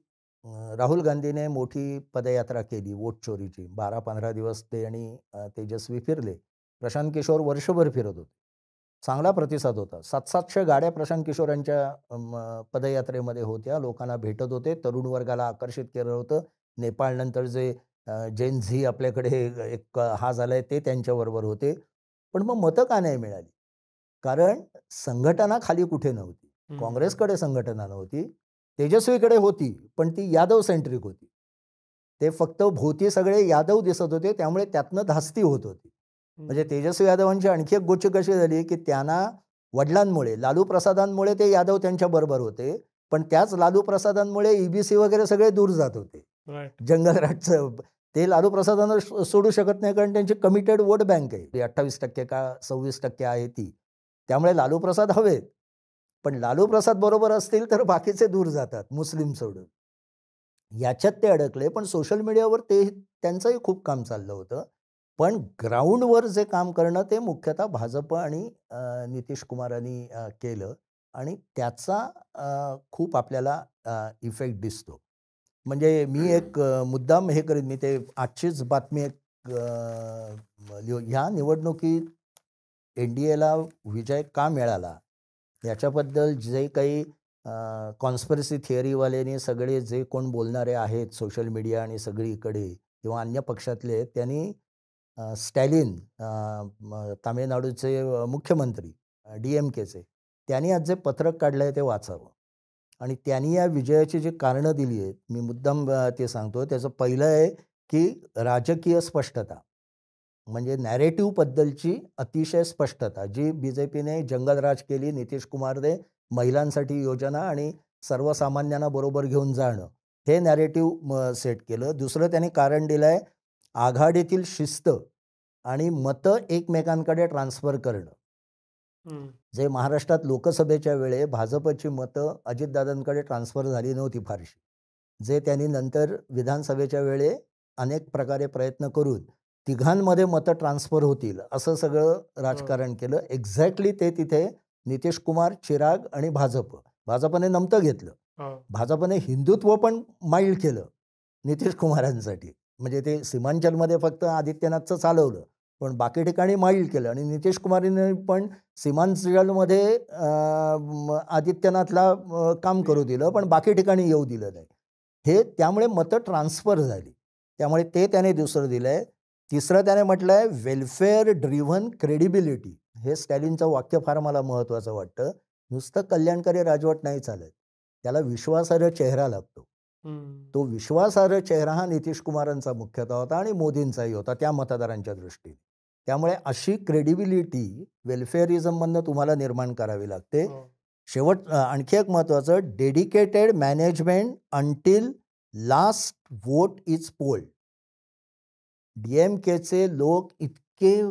राहुल गांधीने मोठी पदयात्रा केली वोट चोरीची, 12-15 दिवस ते आणि तेजस्वी फिरले. प्रशांत किशोर वर्षभर फिरत होते, चांगला प्रतिसाद होता. 700-700 गाड्या प्रशांत किशोरांच्या पदयात्रेमध्ये होत्या, लोकांना भेटत होते, तरुण वर्गाला आकर्षित केलं होतं. नेपाळनंतर जे जेन झी आपल्याकडे एक हा झालाय ते त्यांच्याबरोबर होते. पण मग मतं का नाही मिळाली? कारण संघटना खाली कुठे नव्हती. काँग्रेसकडे संघटना नव्हती, तेजस्वीकडे होती, पण ती यादव सेंट्रिक होती. ते फक्त भोवती सगळे यादव दिसत होते, त्यामुळे त्यातनं धास्ती होत होती. म्हणजे तेजस्वी यादवांची आणखी एक गोष्ट कशी झाली की त्यांना वडिलांमुळे, लालू प्रसादांमुळे ते यादव त्यांच्या बरोबर होते, पण त्याच लालू प्रसादांमुळे EBC वगैरे सगळे दूर जात होते. जंगलराजचं ते लालू प्रसादांना सोडू शकत नाही, कारण त्यांची कमिटेड वोट बँक आहे, 28% का 26% आहे ती. त्यामुळे लालू प्रसाद हवेत, पण लालू प्रसाद बरोबर असतील तर बाकीचे दूर जातात, मुस्लिम सोडून. याच्यात ते अडकले. पण सोशल मीडियावर ते त्यांचंही खूप काम चाललं होतं, पण ग्राउंडवर जे काम करणं ते मुख्यतः भाजप आणि नितीश कुमारांनी केलं आणि त्याचा खूप आपल्याला इफेक्ट दिसतो. म्हणजे मी एक मुद्दाम हे करीन, मी ते आजचीच बातमी एक ह्या निवडणुकीत NDAला विजय का मिळाला याच्याबद्दल जे काही कॉन्स्पिरसी थिअरीवाल्यांनी सगळे जे कोण बोलणारे आहेत सोशल मीडिया आणि सगळीकडे किंवा अन्य पक्षातले, त्यांनी स्टॅलिन तामिळनाडूचे मुख्यमंत्री DMKचे, त्यांनी आज जे पत्रक काढलं आहे ते वाचावं आणि त्यांनी या विजयाची जी कारणं दिली आहेत, मी मुद्दाम ते सांगतो. त्याचं पहिलं आहे की राजकीय स्पष्टता, म्हणजे नॅरेटिव्हबद्दलची अतिशय स्पष्टता, जी BJPने जंगलराज केली, नितीश कुमारने महिलांसाठी योजना आणि सर्वसामान्यांना बरोबर घेऊन जाणं, हे नॅरेटिव्ह सेट केलं. दुसरं त्यांनी कारण दिलं आहे आघाडीतील शिस्त आणि मतं एकमेकांकडे ट्रान्सफर करणं. जे महाराष्ट्रात लोकसभेच्या वेळे भाजपची मतं अजितदादांकडे ट्रान्सफर झाली नव्हती फारशी, जे त्यांनी नंतर विधानसभेच्या वेळे अनेक प्रकारे प्रयत्न करून तिघांमध्ये मतं ट्रान्सफर होतील असं सगळं राजकारण केलं. एक्झॅक्टली ते तिथे नितीश कुमार, चिराग आणि भाजपने नमतं घेतलं. भाजपने हिंदुत्व पण माइल्ड केलं नितीश कुमारांसाठी. म्हणजे ते सीमांचलमध्ये फक्त आदित्यनाथचं चालवलं, पण बाकी ठिकाणी माइल्ड केलं आणि नितीश कुमारने पण सीमांचलमध्ये आदित्यनाथला काम करू दिलं, पण बाकी ठिकाणी येऊ दिलं नाही. हे त्यामुळे मतं ट्रान्सफर झाली, त्यामुळे ते त्याने दुसरं दिलं आहे. तिसरं त्याने म्हटलं आहे वेलफेअर ड्रिव्हन क्रेडिबिलिटी. हे स्टॅलिनचं वाक्य फार मला महत्त्वाचं वाटतं. नुसतं कल्याणकारी राजवट नाही चालत, त्याला विश्वासार्ह चेहरा लागतो. तो विश्वासार्ह चेहरा हा नितीश कुमारांचा मुख्यतः होता आणि मोदींचाही होता त्या मतदारांच्या दृष्टीने. त्यामुळे अशी क्रेडिबिलिटी वेलफेअरिझममधनं तुम्हाला निर्माण करावी लागते. शेवट आणखी एक महत्त्वाचं, dedicated management until last vote is polled. DMKचे लोक इतके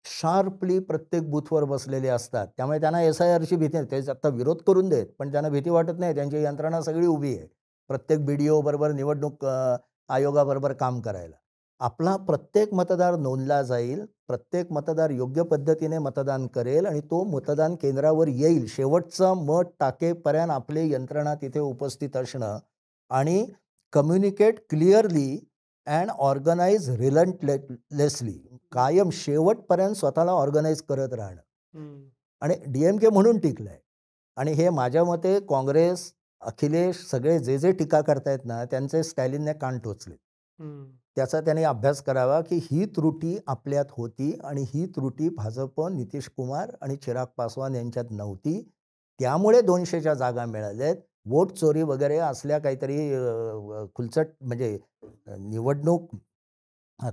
शार्पली प्रत्येक बूथवर बसलेले असतात, त्यामुळे त्यांना SIRची भीती नाही. ते आता विरोध करून देत, पण त्यांना भीती वाटत नाही. त्यांची यंत्रणा सगळी उभी आहे प्रत्येक BDO बरोबर, निवडणूक आयोगाबरोबर काम करायला. आपला प्रत्येक मतदार नोंदला जाईल, प्रत्येक मतदार योग्य पद्धतीने मतदान करेल आणि तो मतदान केंद्रावर येईल. शेवटचा मत टाकेपर्यंत आपली यंत्रणा तिथे उपस्थित असणं आणि कम्युनिकेट क्लिअरली अँड ऑर्गनाइज रिलंटलेसली, कायम शेवटपर्यंत स्वतःला ऑर्गनाइज करत राहणं. आणि DMK म्हणून टिकलंय. आणि हे माझ्या मते काँग्रेस, अखिलेश सगळे जे टीका करतायत ना, त्यांचे स्टॅलिनने कान टोचले. त्याचा त्याने अभ्यास करावा की ही त्रुटी आपल्यात होती आणि ही त्रुटी भाजप, नितीश कुमार आणि चिराग पासवान यांच्यात नव्हती. त्यामुळे 200च्या जागा मिळाल्यात. वोट चोरी वगैरे असल्या काहीतरी खुलचट म्हणजे निवडणूक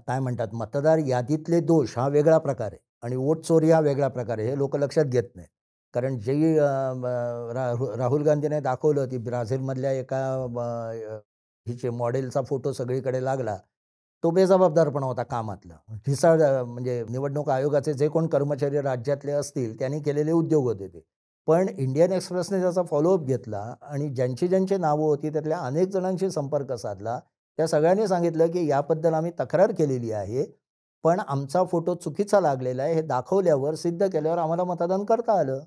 काय म्हणतात, मतदार यादीतले दोष हा वेगळा प्रकार आहे आणि वोट चोरी हा वेगळा प्रकार आहे. हे लोक लक्षात घेत नाही. कारण जे राहुल गांधीने दाखवलं, ती ब्राझीलमधल्या एका हिचे मॉडेलचा फोटो सगळीकडे लागला, तो बेजबाबदारपणा होता कामातला. ढिसाळ म्हणजे निवडणूक आयोगाचे जे कोण कर्मचारी राज्यातले असतील त्यांनी केलेले उद्योग होते ते. पण इंडियन एक्सप्रेसने त्याचा फॉलोअप घेतला आणि ज्यांची नावं होती त्यातल्या अनेक जणांशी संपर्क साधला. त्या सगळ्यांनी सांगितलं की याबद्दल आम्ही तक्रार केलेली आहे, पण आमचा फोटो चुकीचा लागलेला आहे. हे दाखवल्यावर, सिद्ध केल्यावर आम्हाला मतदान करता आलं.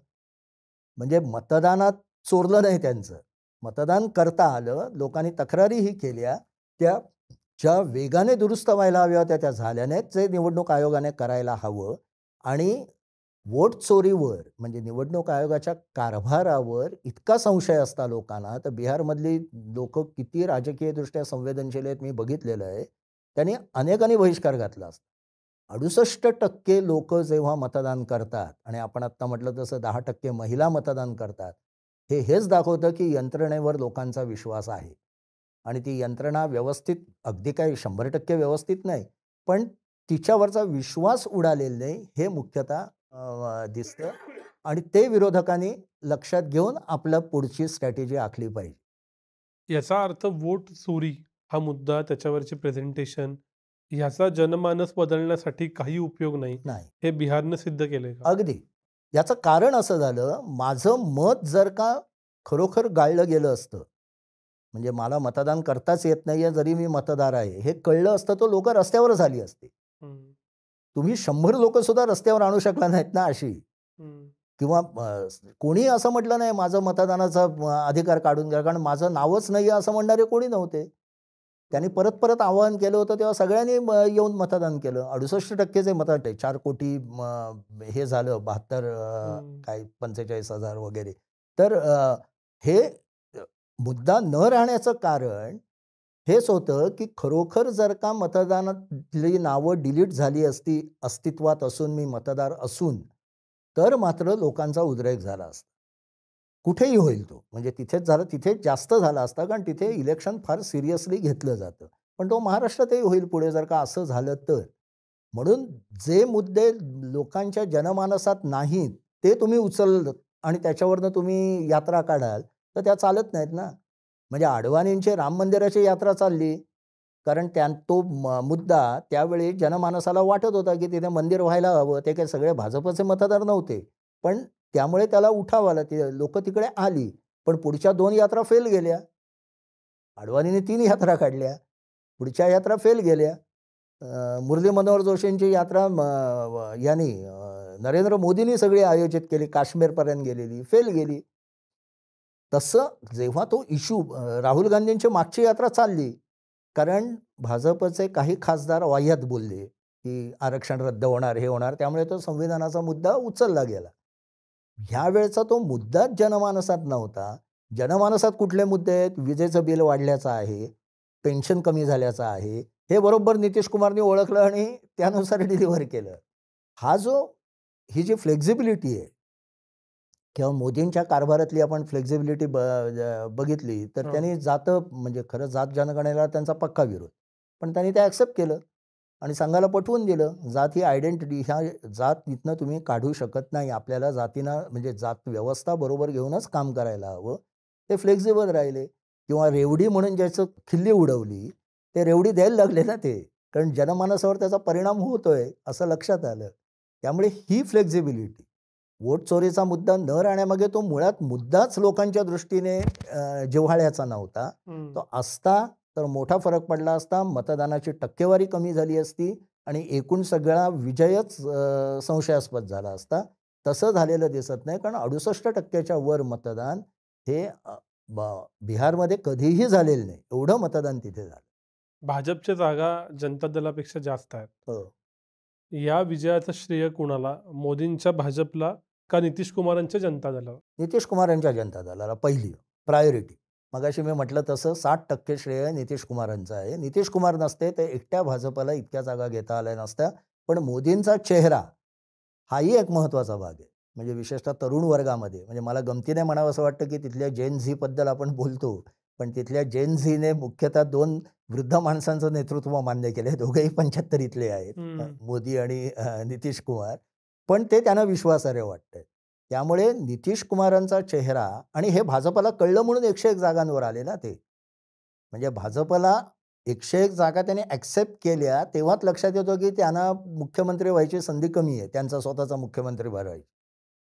म्हणजे मतदानात चोरलं नाही त्यांचं, मतदान करता आलं. लोकांनी तक्रारीही केल्या, त्या ज्या वेगाने दुरुस्त व्हायला हव्या होत्या त्या झाल्या नाहीत, जे निवडणूक आयोगाने करायला हवं. आणि वोट चोरीवर म्हणजे निवडणूक आयोगाच्या कारभारावर इतका संशय असता लोकांना, तर बिहारमधली लोक किती राजकीयदृष्ट्या संवेदनशील आहेत मी बघितलेलं आहे. त्यांनी अनेकांनी बहिष्कार घातला असता. 68% लोक जेव्हा मतदान करतात आणि आपण आत्ता म्हटलं तसं 10% महिला मतदान करतात, हेच दाखवतं की यंत्रणेवर लोकांचा विश्वास आहे. आणि ती यंत्रणा व्यवस्थित, अगदी काही 100% व्यवस्थित नाही, पण तिच्यावरचा विश्वास उडालेला नाही हे मुख्यतः दिसतं. आणि ते विरोधकांनी लक्षात घेऊन आपलं पुढची स्ट्रॅटेजी आखली पाहिजे. याचा अर्थ वोट चोरी हा मुद्दा, त्याच्यावरचे प्रेझेंटेशन, ह्याचा जनमानस बदलण्यासाठी काही उपयोग नाही, हे बिहारनं सिद्ध केलंय का? अगदी. याचं कारण असं झालं, माझं मत जर का खरोखर गाळलं गेलं असतं, म्हणजे मला मतदान करताच येत नाहीये जरी मी मतदार आहे, हे कळलं असतं तर लोक रस्त्यावरच आली असते. तुम्ही 100 लोक सुद्धा रस्त्यावर आणू शकला नाहीत ना अशी. किंवा कोणी असं म्हटलं नाही माझं मतदानाचा अधिकार काढून घ्या, कारण माझं नावच नाही आहे असं म्हणणारे कोणी नव्हते. त्यांनी परत आवाहन केलं होतं तेव्हा सगळ्यांनी येऊन मतदान केलं. 68%चे मत, 4 कोटी हे झालं, 72 काय 45,000 वगैरे. तर हे मुद्दा न राहण्याचं कारण हेच होतं की खरोखर जर का मतदानातली नावं डिलीट झाली असती, अस्तित्वात असून मी मतदार असून, तर मात्र लोकांचा उद्रेक झाला असता. कुठेही होईल तो, म्हणजे तिथेच झालं, तिथे जास्त झाला असता, कारण तिथे इलेक्शन फार सिरियसली घेतलं जातं. पण तो महाराष्ट्रातही होईल पुढे जर का असं झालं तर. म्हणून जे मुद्दे लोकांच्या जनमानसात नाहीत ते तुम्ही उचललं आणि त्याच्यावरनं तुम्ही यात्रा काढाल तर त्या चालत नाहीत ना. म्हणजे अडवाणींची राम मंदिराची यात्रा चालली, कारण तो मुद्दा त्यावेळी जनमानसाला वाटत होता की तिथे मंदिर व्हायला हवं. ते काही सगळे भाजपचे मतदार नव्हते, पण त्यामुळे त्याला उठाव आला, ते लोक तिकडे आली. पण पुढच्या 2 यात्रा फेल गेल्या. अडवाणीने 3 यात्रा काढल्या, पुढच्या यात्रा फेल गेल्या. मुरली मनोहर जोशींची यात्रा यांनी नरेंद्र मोदींनी सगळी आयोजित केली, काश्मीरपर्यंत गेलेली, फेल गेली. तसं जेव्हा तो इश्यू, राहुल गांधींची मागची यात्रा चालली, कारण भाजपचे काही खासदार वाह्यात बोलले की आरक्षण रद्द होणार, हे होणार, त्यामुळे तो संविधानाचा मुद्दा उचलला गेला. ह्या वेळेचा तो मुद्दाच जनमानसात नव्हता. जनमानसात कुठले मुद्दे आहेत? विजेचं बिल वाढल्याचं आहे, पेन्शन कमी झाल्याचं आहे. हे बरोबर नितीश कुमारनी ओळखलं आणि त्यानुसार डिलिव्हर केलं. ही जी फ्लेक्झिबिलिटी आहे किंवा मोदींच्या कारभारातली आपण फ्लेक्झिबिलिटी बघितली तर त्यांनी म्हणजे खरं जात जनगणनेला त्यांचा पक्का विरोध, पण त्यांनी ते ॲक्सेप्ट केलं आणि संघाला पटवून दिलं. जात ही आयडेंटिटी, ह्या जात इथनं तुम्ही काढू शकत नाही. आपल्याला जातीनं म्हणजे जात व्यवस्था बरोबर घेऊनच काम करायला हवं. ते फ्लेक्झिबल राहिले. किंवा रेवडी म्हणून ज्याचं खिल्ली उडवली ते रेवडी द्यायला लागले ना ते, कारण जनमानसावर त्याचा परिणाम होतोय असं लक्षात आलं. त्यामुळे ही फ्लेक्झिबिलिटी, वोट चोरीचा मुद्दा न राहण्यामागे तो मुळात मुद्दाच लोकांच्या दृष्टीने जिव्हाळ्याचा नव्हता. तो असता तर मोठा फरक पडला असता, मतदानाची टक्केवारी कमी झाली असती आणि एकूण सगळा विजयच संशयास्पद झाला असता. तसं झालेलं दिसत नाही, कारण 68% वर मतदान हे बिहारमध्ये कधीही झालेलं नाही. एवढं मतदान तिथे झालं. भाजपच्या जागा जनता दलापेक्षा जास्त आहेत. हो. या विजयाचं श्रेय कुणाला, मोदींच्या भाजपला का नितीश कुमारांच्या जनता दलाला? नितीश कुमारांच्या जनता दलाला पहिली प्रायोरिटी. मगाशी मी म्हटलं तसं 60% श्रेय नितीश कुमारांचं आहे. नितीश कुमार नसते तर एकट्या भाजपला इतक्या जागा घेता आल्या नसत्या. पण मोदींचा चेहरा हाही एक महत्त्वाचा भाग आहे. म्हणजे विशेषतः तरुण वर्गामध्ये, म्हणजे मला गमतीने म्हणावं असं वाटतं की तिथल्या जेन झीबद्दल आपण बोलतो, पण तिथल्या जेन झीने मुख्यतः 2 वृद्ध माणसांचं नेतृत्व मान्य केले. दोघेही 75 इथले आहेत, मोदी आणि नितीश कुमार. पण ते त्यांना विश्वासार्ह वाटतंय. त्यामुळे नितीश कुमारांचा चेहरा, आणि हे भाजपला कळलं म्हणून 101 जागांवर आले ना ते. म्हणजे भाजपला 101 जागा त्याने ॲक्सेप्ट केल्या तेव्हाच लक्षात येतो की त्यांना मुख्यमंत्री व्हायची संधी कमी आहे, त्यांचा स्वतःचा मुख्यमंत्री व्हायची.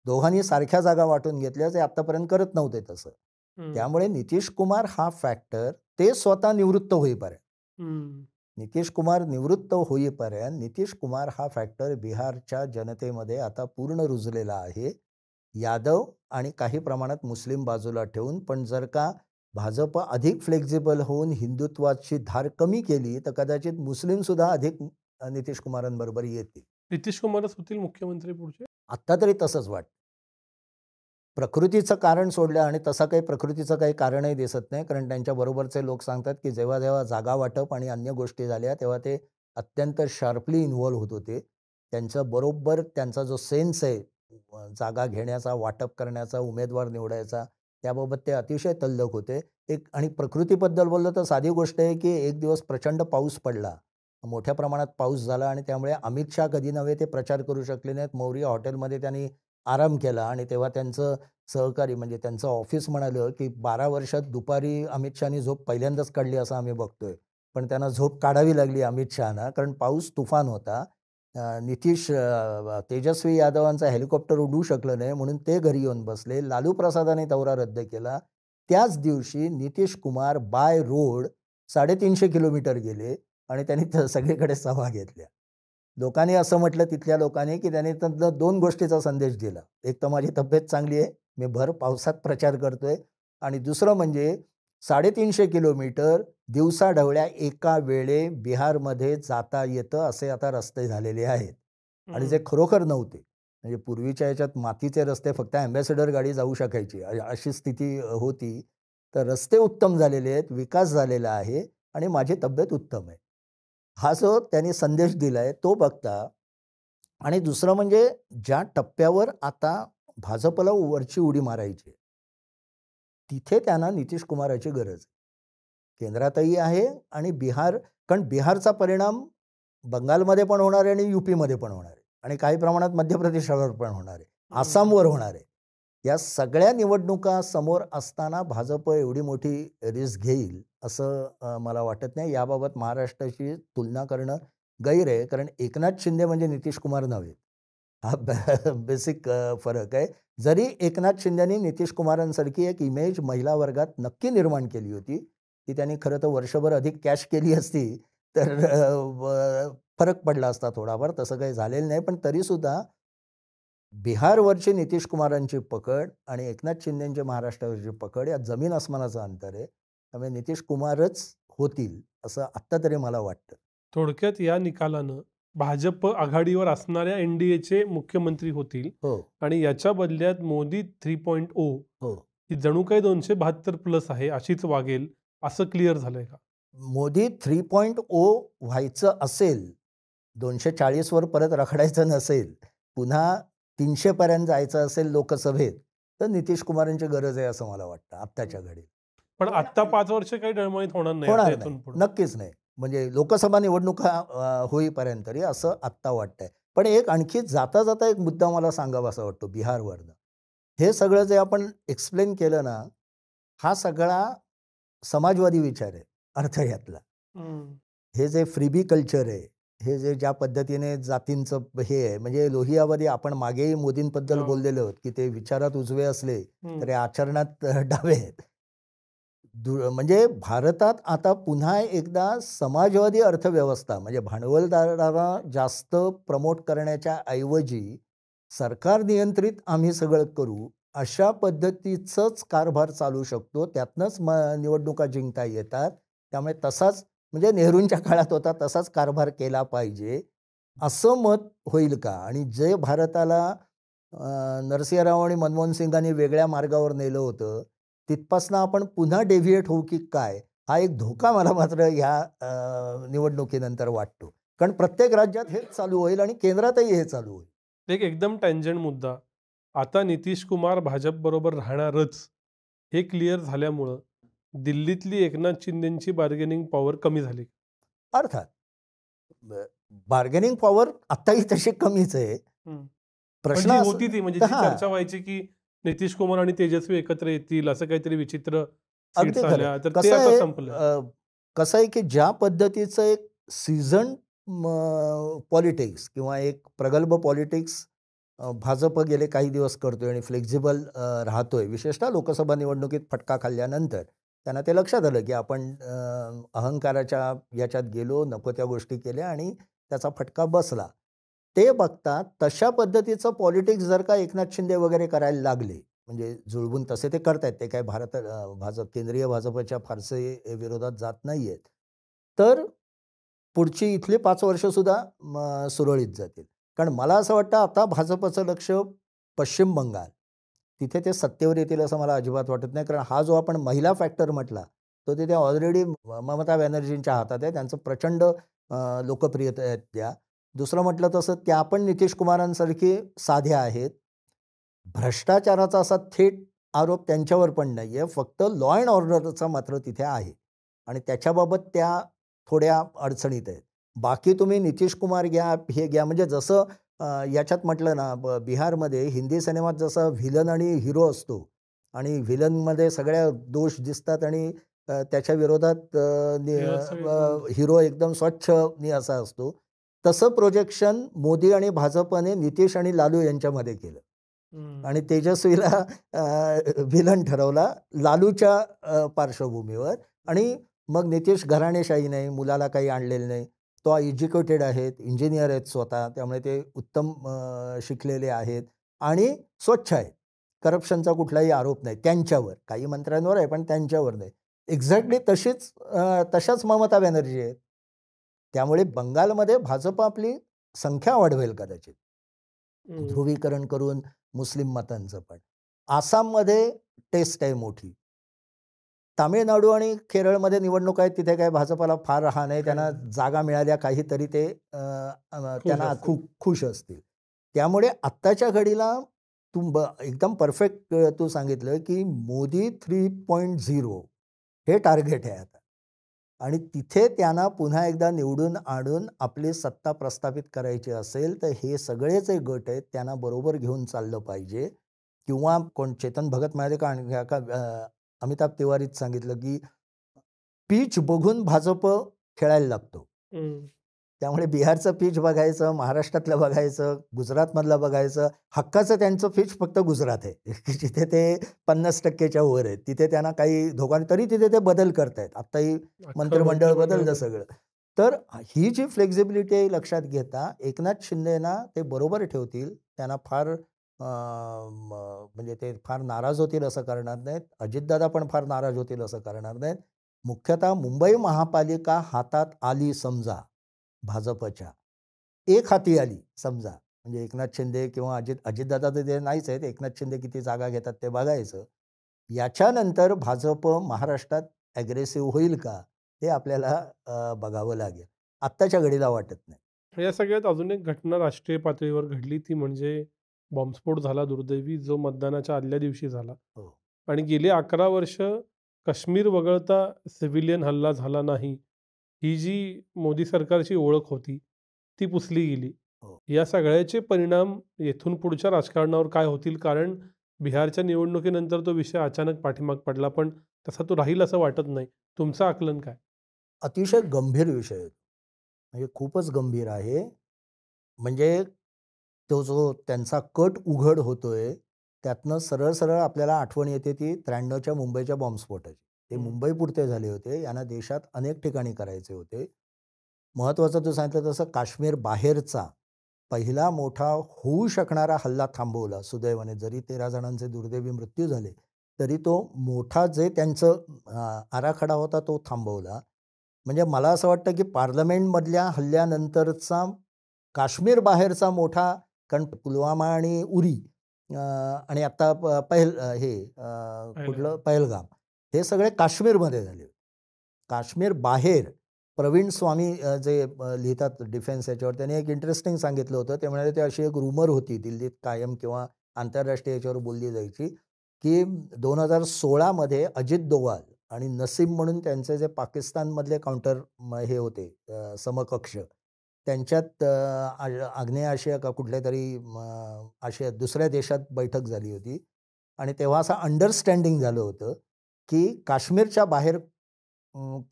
दोघांनी सारख्या जागा वाटून घेतल्या, ते आतापर्यंत करत नव्हते तसं. त्यामुळे नितीश कुमार हा फॅक्टर, ते स्वतः निवृत्त होईपर्यंत, नितीश कुमार निवृत्त होईपर्यंत नितीश कुमार हा फॅक्टर बिहारच्या जनतेमध्ये आता पूर्ण रुजलेला आहे. यादव आणि काही प्रमाणात मुस्लिम बाजूला ठेवून. पण जर का भाजप अधिक फ्लेक्झिबल होऊन हिंदुत्वाची धार कमी केली तर कदाचित मुस्लिम सुद्धा अधिक नितीश कुमारांबरोबर येतील. नितीश कुमारच होतील मुख्यमंत्री पुढचे? आत्ता तरी तसंच वाटतं. प्रकृतीचं कारण सोडलं, आणि तसं काही प्रकृतीचं काही कारणही दिसत नाही, कारण त्यांच्याबरोबरचे लोक सांगतात की जेव्हा जेव्हा जागा वाटप आणि अन्य गोष्टी झाल्या तेव्हा ते अत्यंत शार्पली इन्व्हॉल्व्ह होत होते. त्यांचं बरोबर त्यांचा जो सेन्स आहे जागा घेण्याचा, वाटप करण्याचा, उमेदवार निवडायचा, त्याबाबत ते अतिशय तल्लख होते. आणि प्रकृतीबद्दल बोललं तर साधी गोष्ट आहे की एक दिवस प्रचंड पाऊस पडला, मोठ्या प्रमाणात पाऊस झाला, आणि त्यामुळे अमित शहा कधी नव्हे ते प्रचार करू शकले नाहीत. मौर्य हॉटेलमध्ये त्यांनी आराम केला, आणि तेव्हा त्यांचं सहकारी, म्हणजे त्यांचं ऑफिस म्हणालं की 12 वर्षात दुपारी अमित शहानी झोप पहिल्यांदाच काढली असं आम्ही बघतोय. पण त्यांना झोप काढावी लागली अमित शहाना, कारण पाऊस तुफान होता. तेजस्वी यादवांचा हेलिकॉप्टर उडू शकलं नाही म्हणून ते घरी येऊन बसले. लालू प्रसादाने दौरा रद्द केला. त्याच दिवशी Nitish Kumar by road 350 kilometre गेले आणि त्यांनी सगळीकडे सभा घेतल्या. लोकांनी असं म्हटलं, तिथल्या लोकांनी, की त्यांनी त्यातनं 2 गोष्टीचा संदेश दिला. एक तर माझी तब्येत चांगली आहे, मी भर पावसात प्रचार करतोय, आणि दुसरं म्हणजे 350 किलोमीटर दिवसाढवळ्या एका वेळे बिहारमध्ये जाता येतं असे आता रस्ते झालेले आहेत. आणि जे खरोखर नव्हते, म्हणजे पूर्वीच्या ह्याच्यात मातीचे रस्ते फक्त ॲम्बॅसेडर गाडी जाऊ शकायची, अशी स्थिती होती. तर रस्ते उत्तम झालेले आहेत, विकास झालेला आहे, आणि माझी तब्येत उत्तम आहे. हा जो त्यांनी संदेश दिला आहे तो बघता, आणि दुसरं म्हणजे ज्या टप्प्यावर आता भाजपला वरची उडी मारायची, तिथे त्यांना नितीश कुमाराची गरज आहे. केंद्रातही आहे आणि कारण बिहारचा परिणाम बंगालमध्ये पण होणार आहे आणि UPमध्ये पण होणार आहे, आणि काही प्रमाणात मध्य प्रदेशावर पण होणार आहे, आसामवर होणार आहे. या सगळ्या निवडणुका समोर असताना भाजप एवढी मोठी रिस्क घेईल असं मला वाटत नाही. याबाबत महाराष्ट्राची तुलना करणं गैर आहे, कारण एकनाथ शिंदे म्हणजे नितीश कुमार नव्हे. हा बेसिक फरक आहे. जरी एकनाथ शिंदेनी नितीश कुमारांसारखी एक इमेज महिला वर्गात नक्की निर्माण केली होती, ती त्यांनी खरं तर वर्षभर अधिक कॅश केली असती तर फरक पडला असता थोडाफार. तसं काही झालेलं नाही. पण तरीसुद्धा बिहारवरची नितीश कुमारांची पकड आणि एकनाथ शिंदेंची महाराष्ट्रावरची पकड, या जमीन आसमानाचं अंतर आहे. त्यामुळे नितीश कुमारच होतील असं आत्ता तरी मला वाटतं. थोडक्यात या निकालानं भाजप आघाडीवर असणाऱ्या NDAचे मुख्यमंत्री होतील, आणि याच्या बदल्यात मोदी 3.0 ही जणू काही 272+ आहे अशीच वागेल, असं क्लिअर झालंय का? मोदी 3.0 व्हायचं असेल, 240 वर परत रखडायचं नसेल, पुन्हा 300 पर्यंत जायचं असेल लोकसभेत, तर नितीश कुमारांची गरज आहे असं मला वाटतं आत्ताच्या घडी. पण आत्ता 5 वर्ष काही डळमळीत होणार नाही, नक्कीच नाही. म्हणजे लोकसभा निवडणुका होईपर्यंत तरी असं आत्ता वाटतंय. पण एक आणखी जाता जाता एक मुद्दा मला सांगावा असा वाटतो बिहारवरनं. हे सगळं जे आपण एक्सप्लेन केलं ना, हा सगळा समाजवादी विचार आहे अर्थ यातला. हे जे फ्रीबी कल्चर आहे, हे जे ज्या पद्धतीने जातींचं हे आहे, म्हणजे लोहियावादी आपण मागेही मोदींबद्दल बोललेलो आहोत की ते विचारात उजवे असले तर आचरणात डावे आहेत. म्हणजे भारतात आता पुन्हा एकदा समाजवादी अर्थव्यवस्था म्हणजे भांडवलदारांना जास्त प्रमोट करण्याच्या ऐवजी सरकार नियंत्रित आम्ही सगळं करू अशा पद्धतीचंच कारभार चालू शकतो. त्यातनंच निवडणुका जिंकता येतात. त्यामुळे तसाच म्हणजे नेहरूंच्या काळात होता तसाच कारभार केला पाहिजे असं मत होईल का? आणि जे भारताला नरसिंह राव आणि मनमोहन सिंगांनी वेगळ्या मार्गावर नेलं होतं तिथपासनं आपण पुन्हा डेव्हिएट होऊ की काय? हा एक धोका मला मात्र ह्या निवडणुकीनंतर वाटतो. कारण प्रत्येक राज्यात हेच चालू होईल आणि केंद्रातही हे चालू होईल. एक एकदम टँजंट मुद्दा. आता नितीश कुमार भाजपबरोबर राहणारच हे क्लिअर झाल्यामुळं दिल्लीतली एकनाथ शिंदेची बार्गेनिंग पॉवर कमी झाली. अर्थात बार्गेनिंग पॉवर आत्ताही तशी कमीच आहे. प्रश्न होती ती म्हणजे चर्चा व्हायची की नितीश कुमार आणि तेजस्वी एकत्र येतील असं काहीतरी विचित्र अगदी झाल्या, तर ते आता संपलं. कसं आहे की ज्या पद्धतीचं एक सीझन पॉलिटिक्स किंवा एक प्रगल्भ पॉलिटिक्स भाजप गेले काही दिवस करतोय आणि फ्लेक्झिबल राहतोय, विशेषतः लोकसभा निवडणुकीत फटका खाल्ल्यानंतर त्यांना ते लक्षात आलं की आपण अहंकाराच्या याच्यात गेलो, नको त्या गोष्टी केल्या आणि त्याचा फटका बसला. ते बघता तशा पद्धतीचं पॉलिटिक्स जर का एकनाथ शिंदे वगैरे करायला लागले म्हणजे जुळवून तसे ते करतायत, ते काय भाजप केंद्रीय भाजपच्या फारसे विरोधात जात नाही आहेत, तर पुढची इथली 5 वर्षसुद्धा सुरळीत जातील. कारण मला असं वाटतं आता भाजपचं लक्ष पश्चिम बंगाल तिथे ते सत्तेवर येतील असं मला अजिबात वाटत नाही. कारण हा जो आपण महिला फॅक्टर म्हटला तो तिथे ऑलरेडी ममता बॅनर्जींच्या हातात आहे. त्यांचं प्रचंड लोकप्रियता आहे त्या. दुसरं म्हटलं तसं त्या पण नितीश कुमारांसारखी साध्या आहेत. भ्रष्टाचाराचा असा थेट आरोप त्यांच्यावर पण नाही आहे, फक्त लॉ अँड ऑर्डरचा मात्र तिथे आहे आणि त्याच्याबाबत त्या थोड्या अडचणीत आहेत. बाकी तुम्ही नितीश कुमार घ्या, हे घ्या, म्हणजे जसं याच्यात म्हटलं ना बिहारमध्ये हिंदी सिनेमात जसं व्हिलन आणि हिरो असतो आणि व्हिलनमध्ये सगळ्या दोष दिसतात आणि त्याच्या विरोधात हिरो एकदम स्वच्छ असा असतो, तसं प्रोजेक्शन मोदी आणि भाजपने नितीश आणि लालू यांच्यामध्ये केलं आणि तेजस्वीला व्हिलन ठरवला लालूच्या पार्श्वभूमीवर. आणि मग नितीश घराणेशाही नाही, मुलाला काही आणलेलं नाही, तो एज्युकेटेड आहेत, इंजिनियर आहेत स्वतः, त्यामुळे ते उत्तम शिकलेले आहेत आणि स्वच्छ आहेत. करप्शनचा कुठलाही आरोप नाही त्यांच्यावर, काही मंत्र्यांवर आहे पण त्यांच्यावर नाही. एक्झॅक्टली तशाच ममता बॅनर्जी आहेत. त्यामुळे बंगालमध्ये भाजप आपली संख्या वाढवेल कदाचित ध्रुवीकरण करून मुस्लिम मतांचं पण. आसाममध्ये टेस्ट आहे मोठी. तामिळनाडू आणि केरळमध्ये निवडणूक आहेत, तिथे काय भाजपला फार हा नाही, त्यांना जागा मिळाल्या काहीतरी ते त्यांना खुश असतील. त्यामुळे आत्ताच्या घडीला एकदम परफेक्ट तू सांगितलं की मोदी 3.0 हे टार्गेट आहे आता आणि तिथे त्यांना पुन्हा एकदा निवडून आणून आपली सत्ता प्रस्थापित करायची असेल तर हे सगळे जे गट आहेत त्यांना बरोबर घेऊन चाललं पाहिजे. किंवा कोण चेतन भगत म्हणाले का अमिताभ तिवारीच सांगितलं की पिच बघून भाजप खेळायला लागतो. त्यामुळे बिहारचं पिच बघायचं, महाराष्ट्रातलं बघायचं, गुजरातमधलं बघायचं. हक्काचं त्यांचं पिच फक्त गुजरात आहे जिथे ते 50% वर आहेत, तिथे त्यांना काही धोका तरी तिथे ते बदल करतायत. आत्ताही मंत्रिमंडळ बदललं सगळं. तर ही जी फ्लेक्झिबिलिटी लक्षात घेता एकनाथ शिंदेना ते बरोबर ठेवतील. त्यांना फार म्हणजे ते फार नाराज होतील असं करणार नाहीत. अजितदादा पण फार नाराज होतील असं करणार नाहीत. मुख्यतः मुंबई महापालिका हातात आली समजा भाजपच्या, एक हाती आली समजा, म्हणजे एकनाथ शिंदे किंवा अजितदादा तर ते नाहीच आहेत, एकनाथ शिंदे किती जागा घेतात ते बघायचं. याच्यानंतर भाजप महाराष्ट्रात ॲग्रेसिव्ह होईल का हे आपल्याला बघावं लागेल. आत्ताच्या घडीला वाटत नाही. या सगळ्यात अजून एक घटना राष्ट्रीय पातळीवर घडली, ती म्हणजे बॉम्बस्फोट झाला दुर्दैवी, जो मतदानाच्या आदल्या दिवशी झाला. आणि गेली 11 वर्ष काश्मीर वगळता सिव्हिलियन हल्ला झाला नाही, ही जी मोदी सरकारची ओळख होती ती पुसली गेली. या सगळ्याचे परिणाम येथून पुढच्या राजकारणावर काय होतील? कारण बिहारच्या निवडणुकीनंतर तो विषय अचानक पाठीमाग पडला, पण तसा तो राहील असं वाटत नाही. तुमचं आकलन काय? अतिशय गंभीर विषय आहे. म्हणजे खूपच गंभीर आहे. म्हणजे तो जो त्यांचा कट उघड होतोय, त्यातनं सरळ-सरळ आपल्याला आठवण येते ती 93च्या मुंबईच्या बॉम्बस्फोटाची. ते मुंबईपुरते झाले होते. यांना देशात अनेक ठिकाणी करायचे होते. महत्त्वाचं तू सांगितलं तसं काश्मीर बाहेरचा पहिला मोठा होऊ शकणारा हल्ला थांबवला सुदैवाने. जरी 13 जणांचे दुर्दैवी मृत्यू झाले, तरी तो मोठा जे त्यांचं आराखडा होता तो थांबवला. म्हणजे मला असं वाटतं की पार्लमेंटमधल्या हल्ल्यानंतरचा काश्मीर बाहेरचा मोठा, कारण पुलवामा आणि उरी आणि आता कुठलं पहलगाम, हे सगळे काश्मीरमध्ये झाले. काश्मीर बाहेर प्रवीण स्वामी जे लिहितात डिफेन्स याच्यावर, त्यांनी एक इंटरेस्टिंग सांगितलं होतं. ते म्हणाले ते अशी एक रूमर होती दिल्लीत कायम किंवा आंतरराष्ट्रीय याच्यावर बोलली जायची, की 2016मध्ये अजित डोवाल आणि नसीम म्हणून त्यांचे जे पाकिस्तानमधले काउंटर हे होते समकक्ष, त्यांच्यात आग्नेय आशिया का कुठल्या तरी आशिया दुसऱ्या देशात बैठक झाली होती. आणि तेव्हा असं अंडरस्टँडिंग झालं होतं, की काश्मीरच्या बाहेर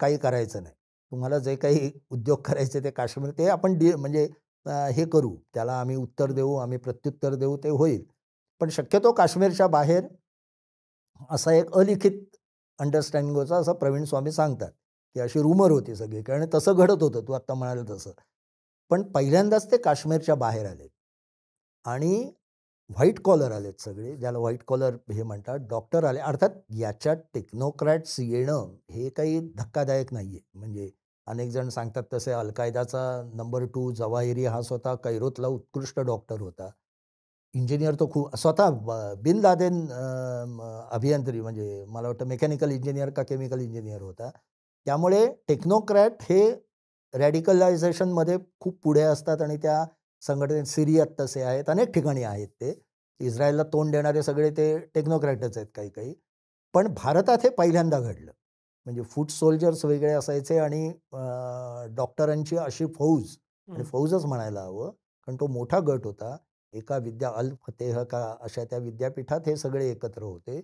काही करायचं नाही. तुम्हाला जे काही उद्योग करायचे ते काश्मीर, ते आपण म्हणजे हे करू, त्याला आम्ही उत्तर देऊ, आम्ही प्रत्युत्तर देऊ, ते होईल. पण शक्यतो काश्मीरच्या बाहेर असा एक अलिखित अंडरस्टँडिंग होता, असं प्रवीण स्वामी सांगतात, की अशी रूमर होती सगळी. कारण तसं घडत होतं, तू आत्ता म्हणाल तसं. पण पहिल्यांदाच ते काश्मीरच्या बाहेर आले आणि व्हाईट कॉलर आलेत सगळे, ज्याला व्हाईट कॉलर हे म्हणतात. डॉक्टर आले. अर्थात याच्यात टेक्नोक्रॅट्स येणं हे काही धक्कादायक नाही आहे. म्हणजे अनेक जण सांगतात तसे अल-कायदाचा नंबर 2 जवाहिरी हा स्वतः कैरोतला उत्कृष्ट डॉक्टर होता. इंजिनियर तो खूप स्वतः बिन लादेन अभियंत्री, म्हणजे मला वाटतं मेकॅनिकल इंजिनियर का केमिकल इंजिनियर होता. त्यामुळे टेक्नोक्रॅट हे रॅडिकलायझेशनमध्ये खूप पुढे असतात आणि त्या संघटनेत सिरियात तसे आहेत, अनेक ठिकाणी आहेत ते. इस्रायलला तोंड देणारे सगळे ते टेक्नोक्रॅटच आहेत काही काही. पण भारतात हे पहिल्यांदा घडलं. म्हणजे फूट सोल्जर्स वेगळे असायचे आणि डॉक्टरांची अशी फौज, आणि फौजच म्हणायला हवं, कारण तो मोठा गट होता. एका अल फतेह का अशा त्या विद्यापीठात हे सगळे एकत्र होते.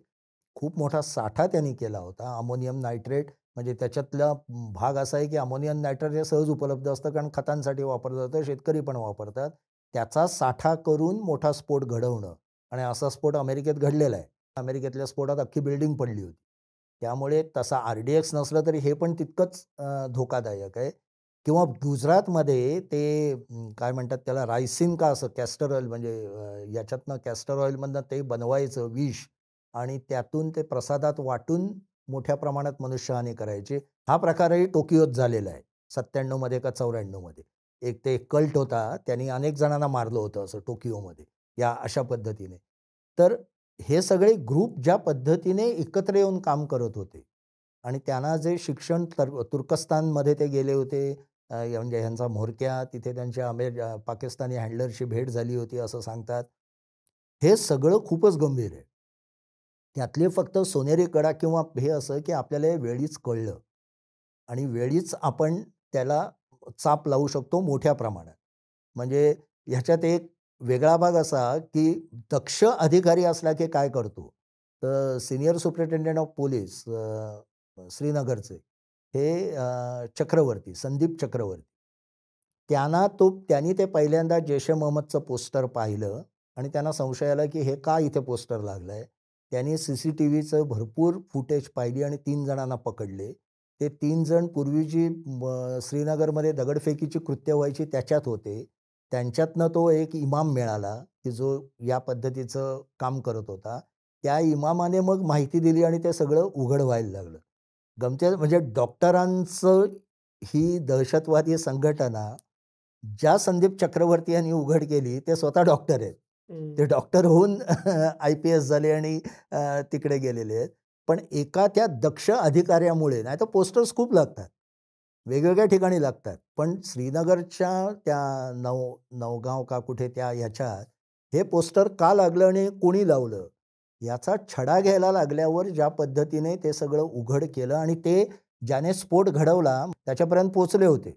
खूप मोठा साठा त्यांनी केला होता. अमोनियम नायट्रेट, म्हणजे त्याच्यातला भाग असा आहे की अमोनियम नायट्रेट हे सहज उपलब्ध असतं, कारण खतांसाठी वापरलं जातं, शेतकरी पण वापरतात. त्याचा साठा करून मोठा स्फोट घडवणं, आणि असा स्फोट अमेरिकेत घडलेला आहे. अमेरिकेतल्या स्फोटात अख्खी बिल्डिंग पडली होती. त्यामुळे तसा RDX नसलं तरी हे पण तितकंच धोकादायक आहे. किंवा गुजरातमध्ये ते काय म्हणतात त्याला, रायसिन का असं कॅस्टर ऑइल, म्हणजे याच्यातनं कॅस्टर ऑइलमधनं ते बनवायचं विष, आणि त्यातून ते प्रसादात वाटून मोठ्या प्रमाणात मनुष्यहानी करायची. हा प्रकारही टोकियोत झालेला आहे 97मध्ये का 94मध्ये. एक ते कल्ट होता, त्यांनी अनेक जणांना मारलं होतं असं टोकियोमध्ये, या अशा पद्धतीने. तर हे सगळे ग्रुप ज्या पद्धतीने एकत्र येऊन काम करत होते, आणि त्यांना जे शिक्षण तुर्कस्तानमध्ये ते गेले होते, म्हणजे ह्यांचा म्होरक्या तिथे त्यांच्या पाकिस्तानी हँडलरशी भेट झाली होती असं सांगतात. हे सगळं खूपच गंभीर आहे. त्यातले फक्त सोनेरी कडा किंवा हे असं की आपल्याला हे वेळीच कळलं आणि वेळीच आपण त्याला चाप लावू शकतो मोठ्या प्रमाणात. म्हणजे ह्याच्यात एक वेगळा भाग असा की दक्ष अधिकारी असला की काय करतो, तर सिनियर सुपरिटेंडेंट ऑफ पोलीस श्रीनगरचे हे चक्रवर्ती, संदीप चक्रवर्ती, त्यांनी ते पहिल्यांदा जैश-ए-मोहम्मदचं पोस्टर पाहिलं आणि त्यांना संशय आला की हे का इथे पोस्टर लागलंय. त्यांनी CCTVचं भरपूर फुटेज पाहिली आणि 3 जणांना पकडले. ते 3 जण पूर्वी जी श्रीनगरमध्ये दगडफेकीची कृत्य व्हायची त्याच्यात होते. त्यांच्यातनं तो एक इमाम मिळाला की जो या पद्धतीचं काम करत होता. त्या इमामाने मग माहिती दिली आणि ते सगळं उघड व्हायला लागलं. गमतीचं म्हणजे डॉक्टरांचं ही दहशतवादी संघटना ज्या संदीप चक्रवर्ती यांनी उघड केली, ते स्वतः डॉक्टर आहेत. ते डॉक्टर होऊन IPS झाले आणि तिकडे गेलेले आहेत. पण एका त्या दक्ष अधिकाऱ्यामुळे, नाहीतर पोस्टर्स खूप लागतात, वेगवेगळ्या ठिकाणी लागतात. पण श्रीनगरच्या त्या नवगाव का कुठे त्या ह्याच्यात हे पोस्टर का लागलं आणि कोणी लावलं, याचा छडा घ्यायला लागल्यावर ज्या पद्धतीने ते सगळं उघड केलं आणि ते ज्याने स्फोट घडवला त्याच्यापर्यंत पोचले होते.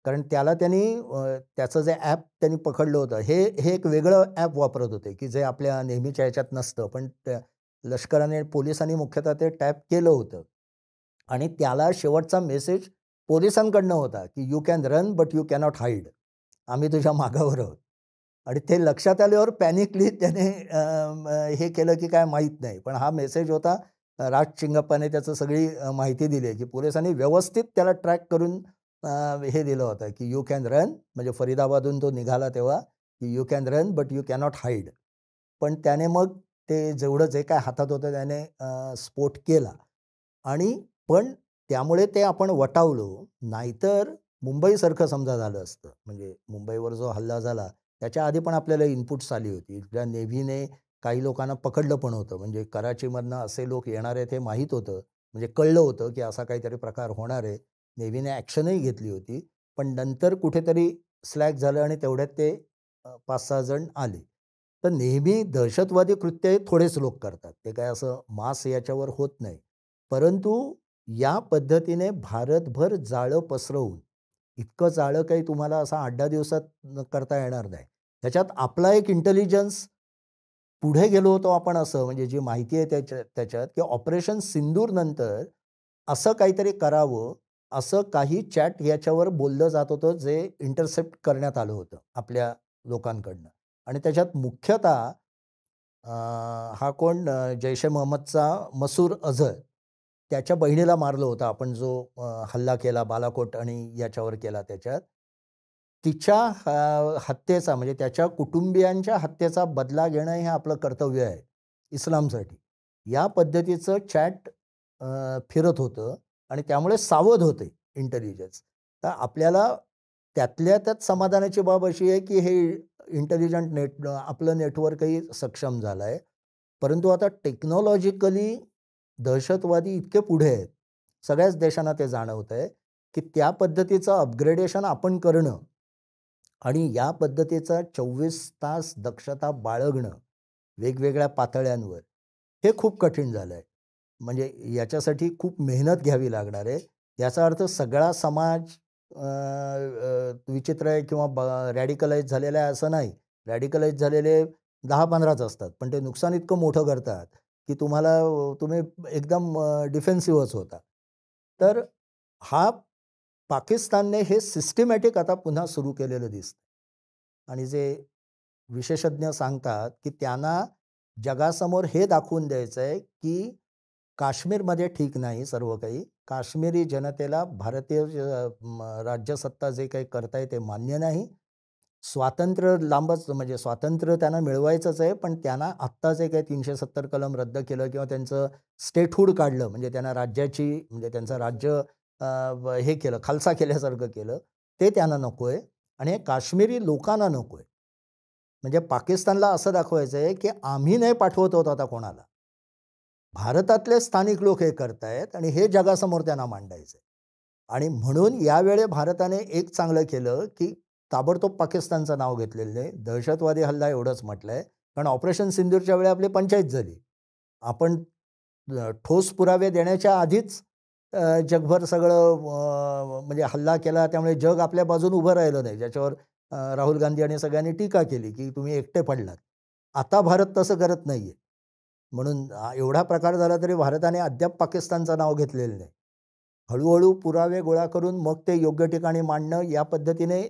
कारण त्याला त्यांनी त्याचं जे ॲप त्यांनी पकडलं होतं, हे हे एक वेगळं ॲप वापरत होते, की जे आपल्या नेहमीच्या ह्याच्यात नसतं. पण लष्कराने, पोलिसांनी मुख्यतः ते टॅप केलं होतं आणि त्याला शेवटचा मेसेज पोलिसांकडनं होता, की "you can run but you cannot hide." आम्ही तुझ्या मागावर आहोत. आणि ते लक्षात आल्यावर पॅनिकली त्याने हे केलं की काय माहीत नाही. पण हा मेसेज होता. राज चिंगप्पाने त्याचं सगळी माहिती दिली आहे, की पोलिसांनी व्यवस्थित त्याला ट्रॅक करून हे दिलं होतं, की "यू कॅन रन." म्हणजे फरीदाबादहून तो निघाला तेव्हा, की "you can run but you cannot hide." पण त्याने मग ते जेवढं जे काय हातात होतं त्याने स्फोट केला आणि पण त्यामुळे ते आपण वटावलो. नाहीतर मुंबईसारखं समजा झालं असतं. म्हणजे मुंबईवर जो हल्ला झाला त्याच्या आधी पण आपल्याला इनपुट्स आली होती. इथल्या नेव्हीने काही लोकांना पकडलं पण होतं. म्हणजे कराचीमधनं असे लोक येणार आहेत हे माहीत होतं. म्हणजे कळलं होतं की असा काहीतरी प्रकार होणार आहे. नेव्हीने ॲक्शनही घेतली होती. पण नंतर कुठेतरी स्लॅक झालं आणि तेवढ्यात ते 5-6 जण आले. तर नेहमी दहशतवादी कृत्य हे थोडेच लोक करतात. ते काय असं मास याच्यावर होत नाही. परंतु या पद्धतीने भारतभर जाळं पसरवून, इतकं जाळं काही तुम्हाला असं 8-10 दिवसात करता येणार नाही. त्याच्यात आपला एक इंटेलिजन्स पुढे गेलो होतो आपण असं म्हणजे जी माहिती आहे त्याच्यात की ऑपरेशन सिंदूर नंतर असं काहीतरी करावं, असं काही चॅट याच्यावर बोललं जात होतं जे इंटरसेप्ट करण्यात आलं होतं आपल्या लोकांकडनं. आणि त्याच्यात मुख्यतः हा कोण जैश ए मोहम्मदचा मसूर अझहर, त्याच्या बहिणीला मारलं होतं आपण जो हल्ला केला बालाकोट आणि याच्यावर केला त्याच्यात. तिच्या हत्येचा म्हणजे त्याच्या कुटुंबियांच्या हत्येचा बदला घेणं हे आपलं कर्तव्य आहे इस्लामसाठी. या पद्धतीचं चॅट फिरत होतं आणि त्यामुळे सावध होते इंटेलिजन्स. तर आपल्याला त्यातल्या त्यात समाधानाची बाब अशी आहे की हे इंटेलिजंट आपलं नेटवर्कही सक्षम झालं आहे. परंतु आता टेक्नॉलॉजिकली दहशतवादी इतके पुढे आहेत. सगळ्याच देशांना ते जाणवतंय की त्या पद्धतीचं अपग्रेडेशन आपण करणं आणि या पद्धतीचा 24 तास दक्षता बाळगणं वेगवेगळ्या पातळ्यांवर, हे खूप कठीण झालं आहे. म्हणजे याच्यासाठी खूप मेहनत घ्यावी लागणार आहे. याचा अर्थ सगळा समाज विचित्र आहे किंवा रॅडिकलाइज झालेला आहे असं नाही. रॅडिकलाइज झालेले 10-15च असतात. पण ते नुकसान इतकं मोठं करतात, की तुम्ही एकदम डिफेन्सिव्हच होता. तर हा पाकिस्तानने हे सिस्टमॅटिक आता पुन्हा सुरू केलेलं दिसतं. आणि जे विशेषज्ञ सांगतात, की त्यांना जगासमोर हे दाखवून द्यायचं आहे, की काश्मीरमध्ये ठीक नाही सर्व काही. काश्मीरी जनतेला भारतीय राज्यसत्ता जे काही करताय ते मान्य नाही. स्वातंत्र्य लांबच म्हणजे स्वातंत्र्य त्यांना मिळवायचंच आहे, पण त्यांना आत्ता जे काही 370 कलम रद्द केलं किंवा त्यांचं स्टेटहूड काढलं म्हणजे त्यांना राज्याची म्हणजे त्यांचं राज्य हे केलं, खालसा केल्यासारखं केलं, ते त्यांना नको आहे आणि हे काश्मीरी लोकांना नको आहे. म्हणजे पाकिस्तानला असं दाखवायचं आहे, की आम्ही नाही पाठवत आहोत आता कोणाला. भारतातले स्थानिक लोक हे करतायत आणि हे जगासमोर त्यांना मांडायचं आहे. आणि म्हणून यावेळी भारताने एक चांगलं केलं, की ताबडतोब पाकिस्तानचं नाव घेतलेलं नाही. दहशतवादी हल्ला एवढंच म्हटलंय. कारण ऑपरेशन सिंदूरच्या वेळी आपली पंचाईत झाली. आपण ठोस पुरावे देण्याच्या आधीच जगभर सगळं म्हणजे हल्ला केला. त्यामुळे जग आपल्या बाजूने उभं राहिलं नाही. ज्याच्यावर राहुल गांधी आणि सगळ्यांनी टीका केली, की तुम्ही एकटे पडलात. आता भारत तसं करत नाहीये. म्हणून एवढा प्रकार झाला तरी भारताने अद्याप पाकिस्तानचं नाव घेतलेलं नाही. हळूहळू पुरावे गोळा करून मग ते योग्य ठिकाणी मांडणं या पद्धतीने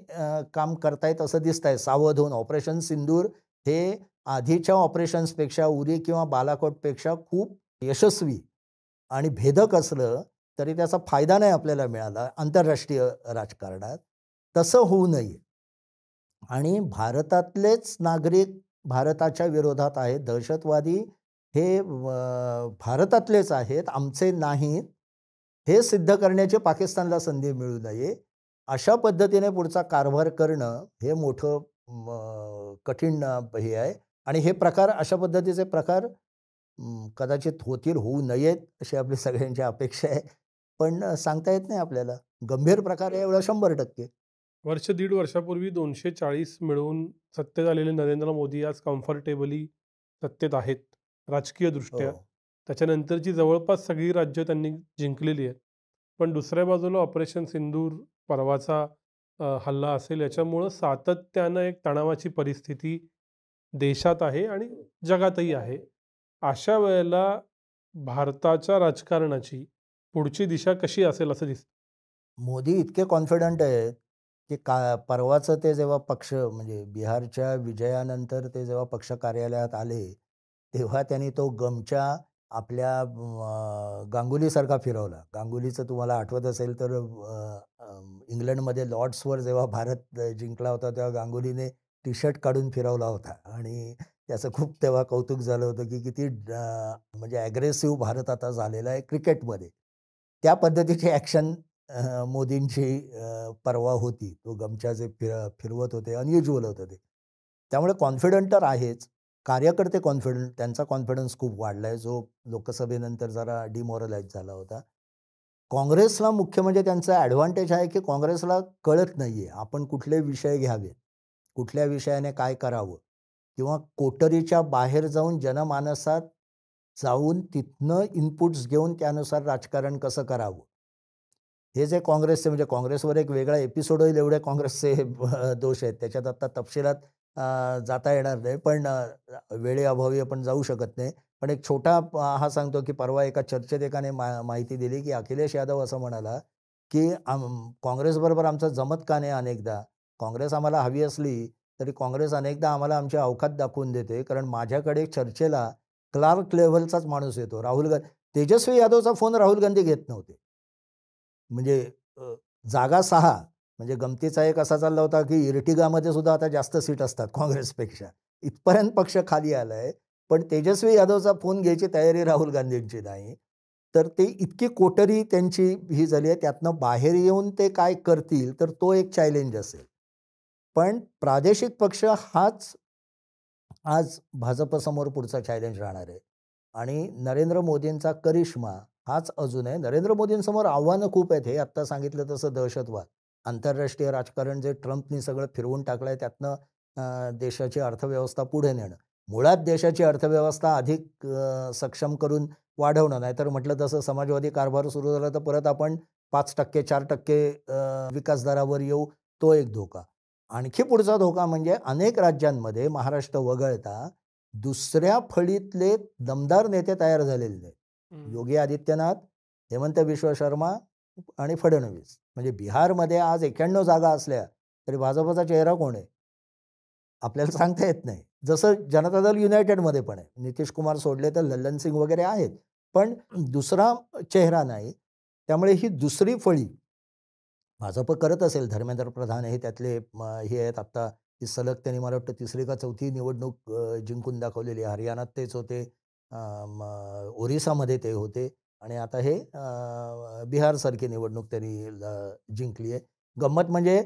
काम करतायत असं दिसतंय सावध होऊन. ऑपरेशन सिंदूर हे आधीच्या ऑपरेशन्सपेक्षा उरी किंवा बालाकोटपेक्षा खूप यशस्वी आणि भेदक असलं तरी त्याचा फायदा नाही आपल्याला मिळाला आंतरराष्ट्रीय राजकारणात. तसं होऊ नये. आणि भारतातलेच नागरिक भारताच्या विरोधात आहेत. दहशतवादी हे भारतातलेच आहेत, आमचे नाहीत. हे सिद्ध करण्याची पाकिस्तानला संधी मिळू नये. अशा पद्धतीने पुढचा कारभार करणं हे मोठं कठीण हे आहे. आणि हे प्रकार अशा पद्धतीचे प्रकार कदाचित होतील, होऊ नयेत अशी आपली सगळ्यांची अपेक्षा आहे. पण सांगता येत नाही आपल्याला. गंभीर प्रकार आहे एवढा 100%. वर्ष दीड वर्षापूर्वी 240 मिळवून सत्तेत आलेले नरेंद्र मोदी आज कम्फर्टेबली सत्तेत आहेत राजकीयदृष्ट्या. हो. त्याच्यानंतरची जवळपास सगळी राज्य त्यांनी जिंकलेली आहेत. पण दुसऱ्या बाजूला ऑपरेशन सिंदूर परवाचा हल्ला असेल, याच्यामुळं सातत्यानं एक तणावाची परिस्थिती देशात आहे आणि जगातही आहे. अशा वेळेला भारताच्या राजकारणाची पुढची दिशा कशी असेल असं दिसतं? मोदी इतके कॉन्फिडंट आहेत, की परवाचं ते जेव्हा पक्ष म्हणजे बिहारच्या विजयानंतर ते जेव्हा पक्ष कार्यालयात आले, तेव्हा त्यांनी तो गमछा आपल्या गांगुलीसारखा फिरवला. गांगुलीचं तुम्हाला आठवत असेल तर इंग्लंडमध्ये लॉर्ड्सवर जेव्हा भारत जिंकला होता, तेव्हा गांगुलीने टी-शर्ट काढून फिरवला होता आणि त्याचं खूप तेव्हा कौतुक झालं होतं, की किती म्हणजे ॲग्रेसिव्ह भारत आता झालेला आहे क्रिकेटमध्ये. त्या पद्धतीची ॲक्शन मोदींची परवा होती. तो गमछा जे फिरवत होते, अनयुज्युअल होतं ते. त्यामुळे कॉन्फिडंट तर आहेच. कार्यकर्ते कॉन्फिडंट, त्यांचा कॉन्फिडन्स खूप वाढला आहे, जो लोकसभेनंतर जरा डिमोरलाईज झाला होता. काँग्रेसला मुख्य म्हणजे त्यांचा ॲडव्हांटेज आहे, की काँग्रेसला कळत नाही आहे, आपण कुठले विषय घ्यावेत, कुठल्या विषयाने काय करावं किंवा कोठडीच्या बाहेर जाऊन जनमानसात जाऊन तिथनं इनपुट्स घेऊन त्यानुसार राजकारण कसं करावं. हे जे काँग्रेसचे म्हणजे काँग्रेसवर एक वेगळा एपिसोड होईल एवढे काँग्रेसचे दोष आहेत. त्याच्यात आता तपशिलात जाता येणार नाही. पण वेळेअभावी आपण जाऊ शकत नाही. पण एक छोटा हा सांगतो, की परवा एका चर्चेत एकाने माहिती दिली, की अखिलेश यादव असं म्हणाला, की काँग्रेसबरोबर आमचं जमत का नाही अनेकदा? काँग्रेस आम्हाला हवी असली, तरी काँग्रेस अनेकदा आम्हाला आमची अवकात दाखवून देते. कारण माझ्याकडे चर्चेला क्लार्क लेव्हलचाच माणूस येतो. तेजस्वी यादवचा फोन राहुल गांधी घेत नव्हते. म्हणजे जागा 6 म्हणजे गमतीचा एक असा चालला होता, की इर्टिगामध्ये सुद्धा आता जास्त सीट असतात काँग्रेसपेक्षा. इथपर्यंत पक्ष खाली आलाय. पण तेजस्वी यादवचा फोन घ्यायची तयारी राहुल गांधींची नाही. तर ते इतकी कोटरी त्यांची ही झाली आहे. त्यातनं बाहेर येऊन ते काय करतील, तर तो एक चॅलेंज असेल. पण प्रादेशिक पक्ष हाच आज भाजपसमोर पुढचा चॅलेंज राहणार आहे. आणि नरेंद्र मोदींचा करिश्मा हाच अजून आहे. नरेंद्र मोदींसमोर आव्हानं खूप आहेत. हे आत्ता सांगितलं तसं दहशतवाद, आंतरराष्ट्रीय राजकारण जे ट्रम्पनी सगळं फिरवून टाकलंय, त्यातनं देशाची अर्थव्यवस्था पुढे नेणं. मुळात देशाची अर्थव्यवस्था अधिक सक्षम करून वाढवणं. नाहीतर म्हटलं तसं समाजवादी कारभार सुरू झाला तर परत आपण 5% 4% विकास दरावर येऊ, तो एक धोका. आणखी पुढचा धोका म्हणजे अनेक राज्यांमध्ये महाराष्ट्र वगळता दुसऱ्या फळीतले दमदार नेते तयार झालेले नाहीत. योगी आदित्यनाथ, हेमंत विश्व शर्मा आणि फडणवीस. म्हणजे बिहारमध्ये आज 91 जागा असल्या तरी भाजपचा चेहरा कोण आहे? आपल्याला सांगता येत नाही. जसं जनता दल युनायटेडमध्ये पण आहे. नितीश कुमार सोडले तर लल्लन सिंग वगैरे आहेत. पण दुसरा चेहरा नाही. त्यामुळे ही दुसरी फळी भाजप करत असेल. धर्मेंद्र प्रधान हे त्यातले हे आहेत. आत्ता ही सलग त्यांनी मला वाटतं 3री का 4थी निवडणूक जिंकून दाखवलेली आहे. हरियाणात तेच होते, ओरिसामध्ये ते होते आणि आता हे बिहारसारखी निवडणूक त्यांनी जिंकली आहे. गंमत म्हणजे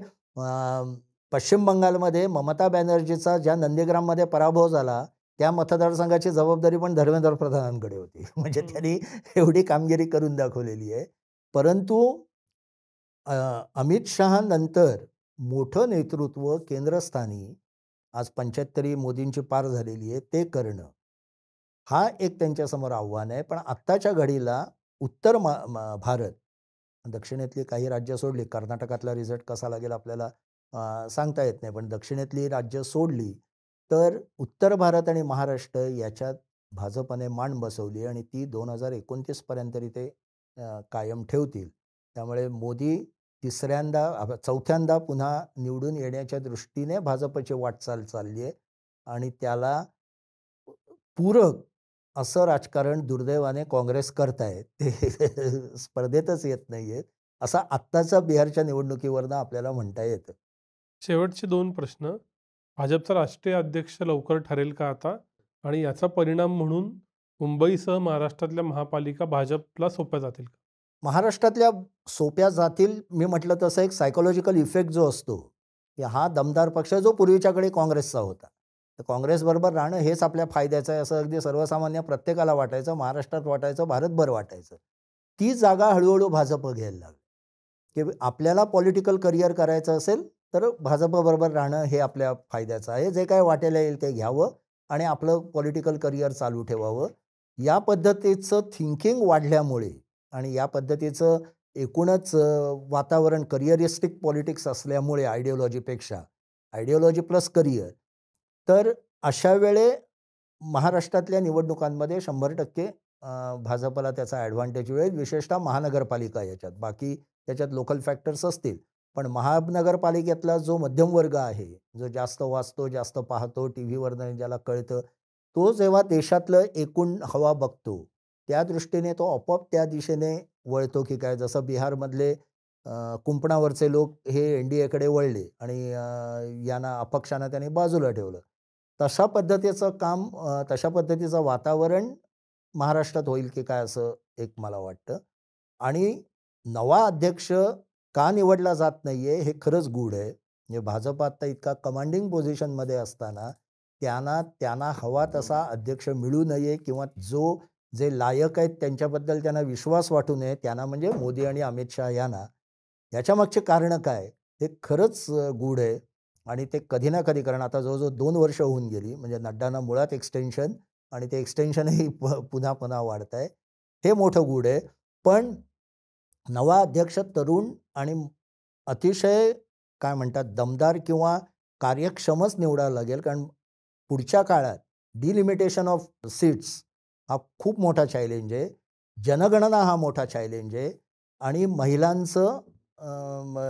पश्चिम बंगालमध्ये ममता बॅनर्जीचा ज्या नंदीग्राममध्ये पराभव झाला, त्या मतदारसंघाची जबाबदारी पण धर्मेंद्र प्रधानांकडे होती. म्हणजे त्यांनी एवढी कामगिरी करून दाखवलेली आहे. परंतु अमित शहानंतर मोठं नेतृत्व केंद्रस्थानी आज 75 मोदींची पार झालेली आहे, ते करणं हा एक त्यांच्यासमोर आव्हान आहे. पण आत्ताच्या घडीला उत्तर भारत, दक्षिणेतली काही राज्य सोडली, कर्नाटकातला रिझल्ट कसा लागेल आपल्याला सांगता येत नाही. पण दक्षिणेतली राज्य सोडली तर उत्तर भारत आणि महाराष्ट्र याच्यात भाजपने मान बसवली आणि ती 2029 पर्यंत ते कायम ठेवतील. त्यामुळे मोदी चौथ्यांदा पुन्हा निवडून येण्याच्या दृष्टीने भाजपची वाटचाल चालली आहे आणि त्याला पूरक असं राजकारण दुर्दैवाने काँग्रेस करतायत. ते स्पर्धेतच येत नाहीयेत. असं आत्ताच्या बिहारच्या निवडणुकीवरनं आपल्याला म्हणता येतं. शेवटचे 2 प्रश्न. भाजपचा राष्ट्रीय अध्यक्ष लवकर ठरेल का आता? आणि याचा परिणाम म्हणून मुंबईसह महाराष्ट्रातल्या महापालिका भाजपला सोप्या जातील का? महाराष्ट्रातल्या सोप्या जातील. मी म्हटलं तसं एक सायकोलॉजिकल इफेक्ट जो असतो, की हा दमदार पक्ष जो पूर्वीच्याकडे काँग्रेसचा होता, तर काँग्रेसबरोबर राहणं हेच आपल्या फायद्याचं आहे असं अगदी सर्वसामान्य प्रत्येकाला वाटायचं, महाराष्ट्रात वाटायचं, भारतभर वाटायचं. ती जागा हळूहळू भाजप घ्यायला लागली, की आपल्याला पॉलिटिकल करिअर करायचं असेल तर भाजपबरोबर राहणं हे आपल्या फायद्याचं आहे. जे काय वाटेला येईल ते घ्यावं आणि आपलं पॉलिटिकल करिअर चालू ठेवावं. या पद्धतीचं थिंकिंग वाढल्यामुळे आणि या पद्धतीचं एकूणच वातावरण करिअरिस्टिक पॉलिटिक्स असल्यामुळे आयडिओलॉजी प्लस करिअर, तर अशा वेळे महाराष्ट्रातल्या निवडणुकांमध्ये 100% भाजपला त्याचा ॲडव्हान्टेज मिळेल, विशेषतः महानगरपालिका याच्यात. बाकी त्याच्यात लोकल फॅक्टर्स असतील, पण महानगरपालिकेतला जो मध्यम वर्ग आहे, जो जास्त वाचतो, जास्त पाहतो, टी व्हीवरनं ज्याला कळतं, तो जेव्हा देशातलं एकूण हवा बघतो, त्या दृष्टीने तो आपोआप त्या दिशेने वळतो की काय. जसं बिहारमधले कुंपणावरचे लोक हे NDAकडे वळले आणि यांना अपक्षांना त्यांनी बाजूला ठेवलं. तशा पद्धतीचं काम, तशा म्हणजे वातावरण महाराष्ट्रात होईल की काय असं एक मला वाटतं. आणि नवा अध्यक्ष का निवडला जात नाहीये हे खरंच गूढ आहे. म्हणजे भाजप आता इतका कमांडिंग पोझिशनमध्ये असताना त्यांना हवा तसा अध्यक्ष मिळू नये किंवा जे लायक आहेत त्यांच्याबद्दल त्यांना विश्वास वाटू नये, त्यांना म्हणजे मोदी आणि अमित शहा यांना. याच्यामागचे कारणं काय हे खरंच गूढ आहे. आणि ते कधी ना कधी, कारण आता जवळजवळ 2 वर्ष होऊन गेली, म्हणजे नड्डांना मुळात एक्सटेन्शन आणि ते एक्सटेन्शनही पुन्हा पुन्हा वाढत आहे. हे मोठं गूढ आहे. पण नवा अध्यक्ष तरुण आणि अतिशय काय म्हणतात दमदार किंवा कार्यक्षमच निवडायला लागेल, कारण पुढच्या काळात डिलिमिटेशन ऑफ सीट्स हा खूप मोठा चॅलेंज आहे, जनगणना हा मोठा चॅलेंज आहे, आणि महिलांचं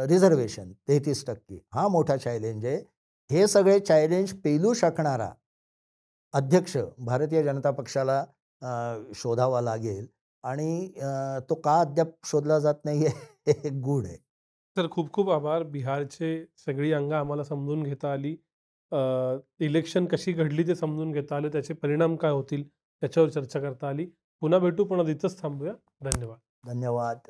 रिझर्वेशन 33% हा मोठा चॅलेंज आहे. हे सगळे चॅलेंज पेलू शकणारा अध्यक्ष भारतीय जनता पक्षाला शोधावा लागेल, आणि तो का अद्याप शोधला जात नाही हे गूढ आहे. तर खूप खूप आभार. बिहारचे सगळी अंगं आम्हाला समजून घेता आली, इलेक्शन कशी घडली ते समजून घेता आले, त्याचे परिणाम काय होतील त्याच्यावर चर्चा करता आली. पुन्हा भेटू, पण इथंच थांबूया. धन्यवाद. धन्यवाद.